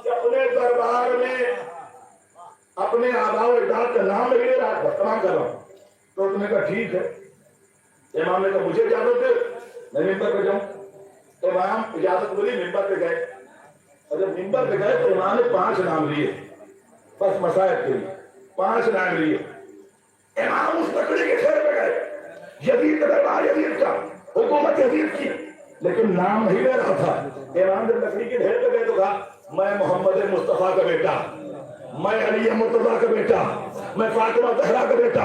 कि अपने दरबार में अपने आबाओ अजदाद का नाम नहीं ले रहा, तमाम कर रहा हूं। तो उसने कहा ठीक है। इमाम ने कहा मुझे इजाजत दे, मैं मिंबर पे जाऊं। इमाम इजाजत बोली, मिंबर पे गए। और जब मिंबर पे गए तो इमाम ने 5 नाम लिए, बस मसायब के लिए 5 नाम लिए। इमाम उस लकड़ी के ढेर पे गए, यजीद का दरबार यजीद का, हुकूमत यजीद की, लेकिन नाम नहीं ले रहा था। इमाम जब लकड़ी के ढेर पे गए तो कहा मैं मोहम्मद मुस्तफा का बेटा, मैं अली मुर्तजा का बेटा, मैं फातिमा ज़हरा का बेटा,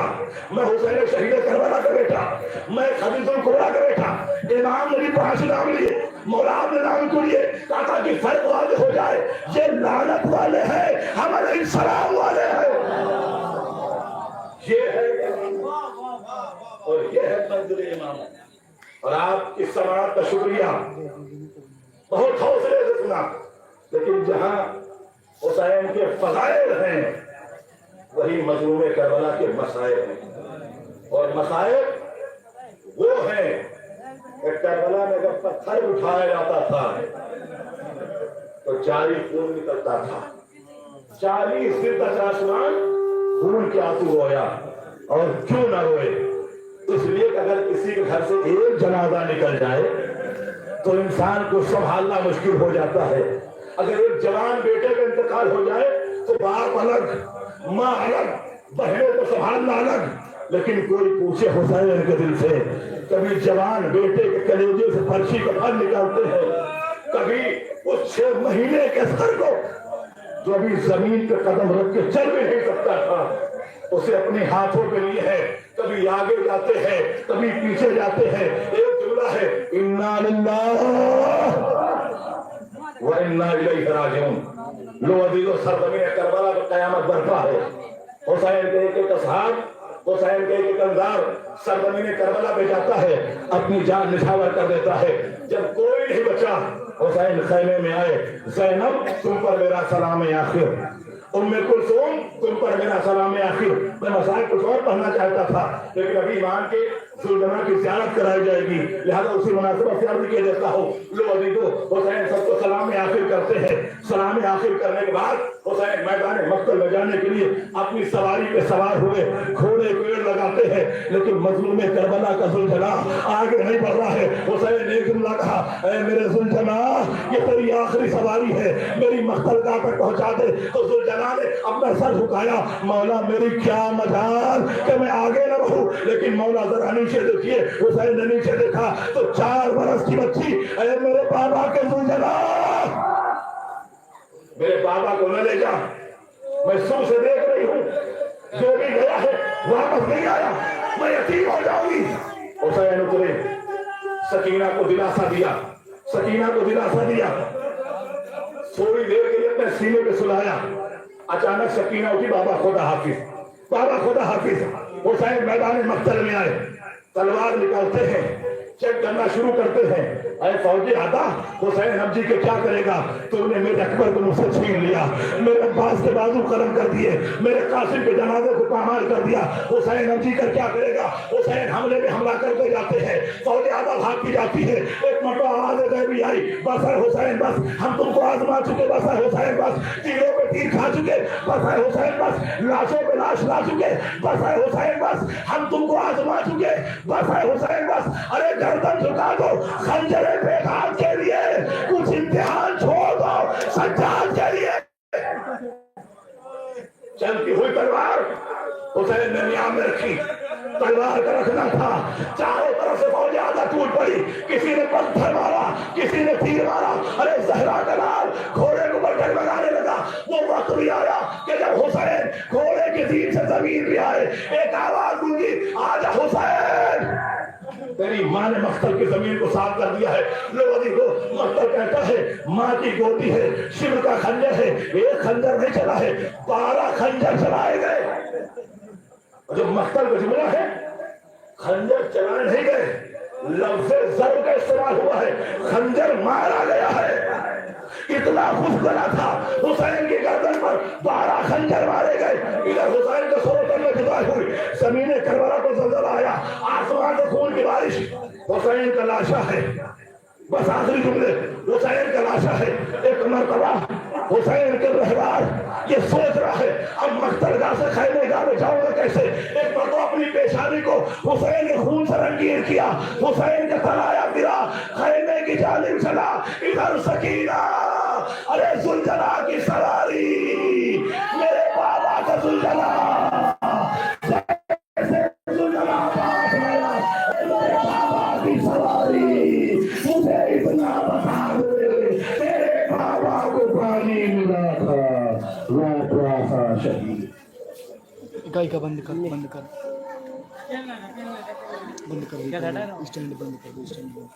मैं हुसैन शहीद करबला का बेटा, मैं खदीजुल कुबरा का बेटा। इमाम ने भी 5 नाम लिए, मौला आपने नाम को लिए, कहा था कि फर्क वाले हो जाए, ये लानत वाले हैं, हम अलैहिस्सलाम वाले हैं। ये है और ये है मंजिल इमाम। और आप इस समाअत का शुक्रिया, बहुत हौसले से सुना। लेकिन जहां हुसैन के फज़ाइल हैं वही मज़लूम करबला के मसाइल हैं। और मसाइल वो हैं कि करबला में जब पत्थर उठाया जाता था तो 40 खून निकलता था, 40 सिर तक आसमान खून के आंसू रोया। और क्यों ना रोए, इसलिए कि अगर किसी के घर से एक जनाजा निकल जाए तो इंसान को संभालना मुश्किल हो जाता है। अगर एक जवान बेटे का इंतकाल हो जाए तो बाप अलग, माँ अलग, बहनों को संभालना अलग। लेकिन कोई पूछे हुसैन के दिल से, कभी जवान बेटे के कलेजे से फर्शी का फल निकालते हैं, कभी उस 6 महीने के सर को जो अभी जमीन पे कदम रख के चल भी नहीं सकता था, उसे अपने हाथों पे लिए है। कभी आगे जाते हैं, कभी पीछे जाते हैं। एक जुमला है, इन्ना लिल्लाह व इन्ना इलैहि राजिऊन। लो अजीजों, सरजमीन करबला की कयामत बरपा है। हुसैन के एक असहाब, हुसैन के एक अंजार सरजमीन करबला पे जाता है, अपनी जान निछावर कर देता है। जब कोई नहीं बचा, हुसैन खैमे में आए, ज़ैनब तुम पर मेरा सलाम आखिर, उम्मे कुलसूम तुम पर मेरा सलाम आखिर। मैं मसाइल कुछ और पढ़ना चाहता था, लेकिन अभी इमाम के सुल्ताना की ज़ियारत कराई जाएगी, लिहाजा उसी मुनासिबत से अर्ज किया देता हूँ। लो अजीजों, हुसैन सबको सलाम आखिर करते हैं। सलाम आखिर करने के बाद हुसैन मैदान मक्तल में जाने के लिए अपनी सवारी पे सवार हुए, घोड़े पेड़ लगाते हैं, लेकिन मजलूम करबला का जुल्झना आगे नहीं बढ़ रहा है। हुसैन ने एक जुमला कहा, ऐ मेरे जुल्झना, ये तेरी आखिरी सवारी है, मेरी मक्तलगाह तक पहुंचा दे। तो जुल्झना ने अपना सर झुकाया, मौला मेरी क्या मजाल कि मैं आगे न रहूं। लेकिन मौला जरा नीचे देखिए। हुसैन ने नीचे देखा तो 4 बरस की बच्ची, ऐ मेरे बाबा के जुल्झना, मेरे बाबा को न ले जा, मैं सुबह से देख रही हूँ, जो भी गया है वापस नहीं आया, मैं यतीम हो जाऊंगी। हुसैन उतरे, सकीना को दिलासा दिया, सकीना को दिलासा दिया, थोड़ी देर के लिए अपने सीने पे सुलाया। अचानक सकीना उठी, बाबा खुदा हाफिज। बाबा खुदा हाफिज हुसैन मैदान मक्तल में आए, तलवार निकालते हैं, चेक करना शुरू करते हैं। अरे फौजी आदा, हुसैन अब जी के क्या करेगा? तुमने मेरे अकबर को मुझसे छीन लिया, मेरे अब्बास के बाजू कलम कर दिए, मेरे कासिम के जनाजे को पामाल कर दिया। हुसैन अब जी कर क्या करेगा? हुसैन हमले में हमला करके जाते हैं, फौजी आदा भागती जाती है। एक मरतबा आवाज़ गैबी आई, बस है हुसैन बस, हम तुमको आजमा चुके, बस है हुसैन बस, तीरों पे तीर खा चुके, बस है हुसैन बस, लाशों पे लाश ला चुके, बस है हुसैन बस, हम तुमको आजमा चुके, बस है हुसैन बस। अरे गर्दन झुका दो खंजरे पे घात के लिए, कुछ इम्तिहान छोड़ दो सज्जाद के लिए। चलती हुई तलवार हुसैन ने नियाम में रखी, तलवार का रखना था। चारों तरफ से फौज आधा टूट पड़ी, किसी ने पत्थर मारा, किसी ने तीर मारा। अरे जहरा का लाल घोड़े को बलकर लगाने लगा। वो वक्त भी आया कि जब हुसैन घोड़े के जीन से जमीन भी आए, एक आवाज गूंजी, आजा हुसैन। तेरी माँ ने मख्तल की जमीन को साफ कर दिया है। लोधी को मख्तल कहता है माँ की गोदी है, शिव का खंजर है, एक खंजर नहीं चला है, 12 खंजर चलाए गए। जो मख्तल का जुमला है, खंजर चलाए नहीं गए, लफ्ज़े ज़र्ब का इस्तेमाल हुआ है, खंजर मारा गया है। इतना खुश करा था हुसैन की गर्दन पर 12 खंजर मारे गए। इधर हुसैन के सरोतर में जुदाई हुई, ज़मीन करबला को ज़लज़ला आया, आसमान से खून की बारिश। हुसैन का लाशा है, बस आखिरी जुमले, हुसैन का लाशा है। एक मरतबा हुसैन के रहबार ये सोच रहा है अब मख्तलगाह से खैमेगाह में जाऊंगा कैसे। एक मरतबा अपनी पेशानी को हुसैन के खून से रंगीन किया, हुसैन का तराया गिरा, खैमे की जानिब चला। इधर सकीना, अरे जुलझला की सवारी, मेरे बाबा का जुलझला, जुलझला पास आया, मेरे बाबा की सवारी, मुझे इतना बता दे, तेरे बाबा को पानी मिला था, रोपड़ा था शहीद। इकाई का बंद कर बंद कर स्टैंड बंद कर दो, स्टैंड बंद।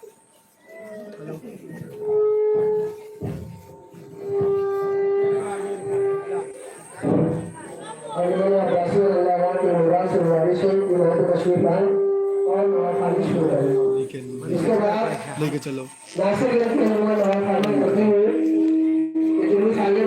इसके बाद लेके चलो नासिर करते हुए आगे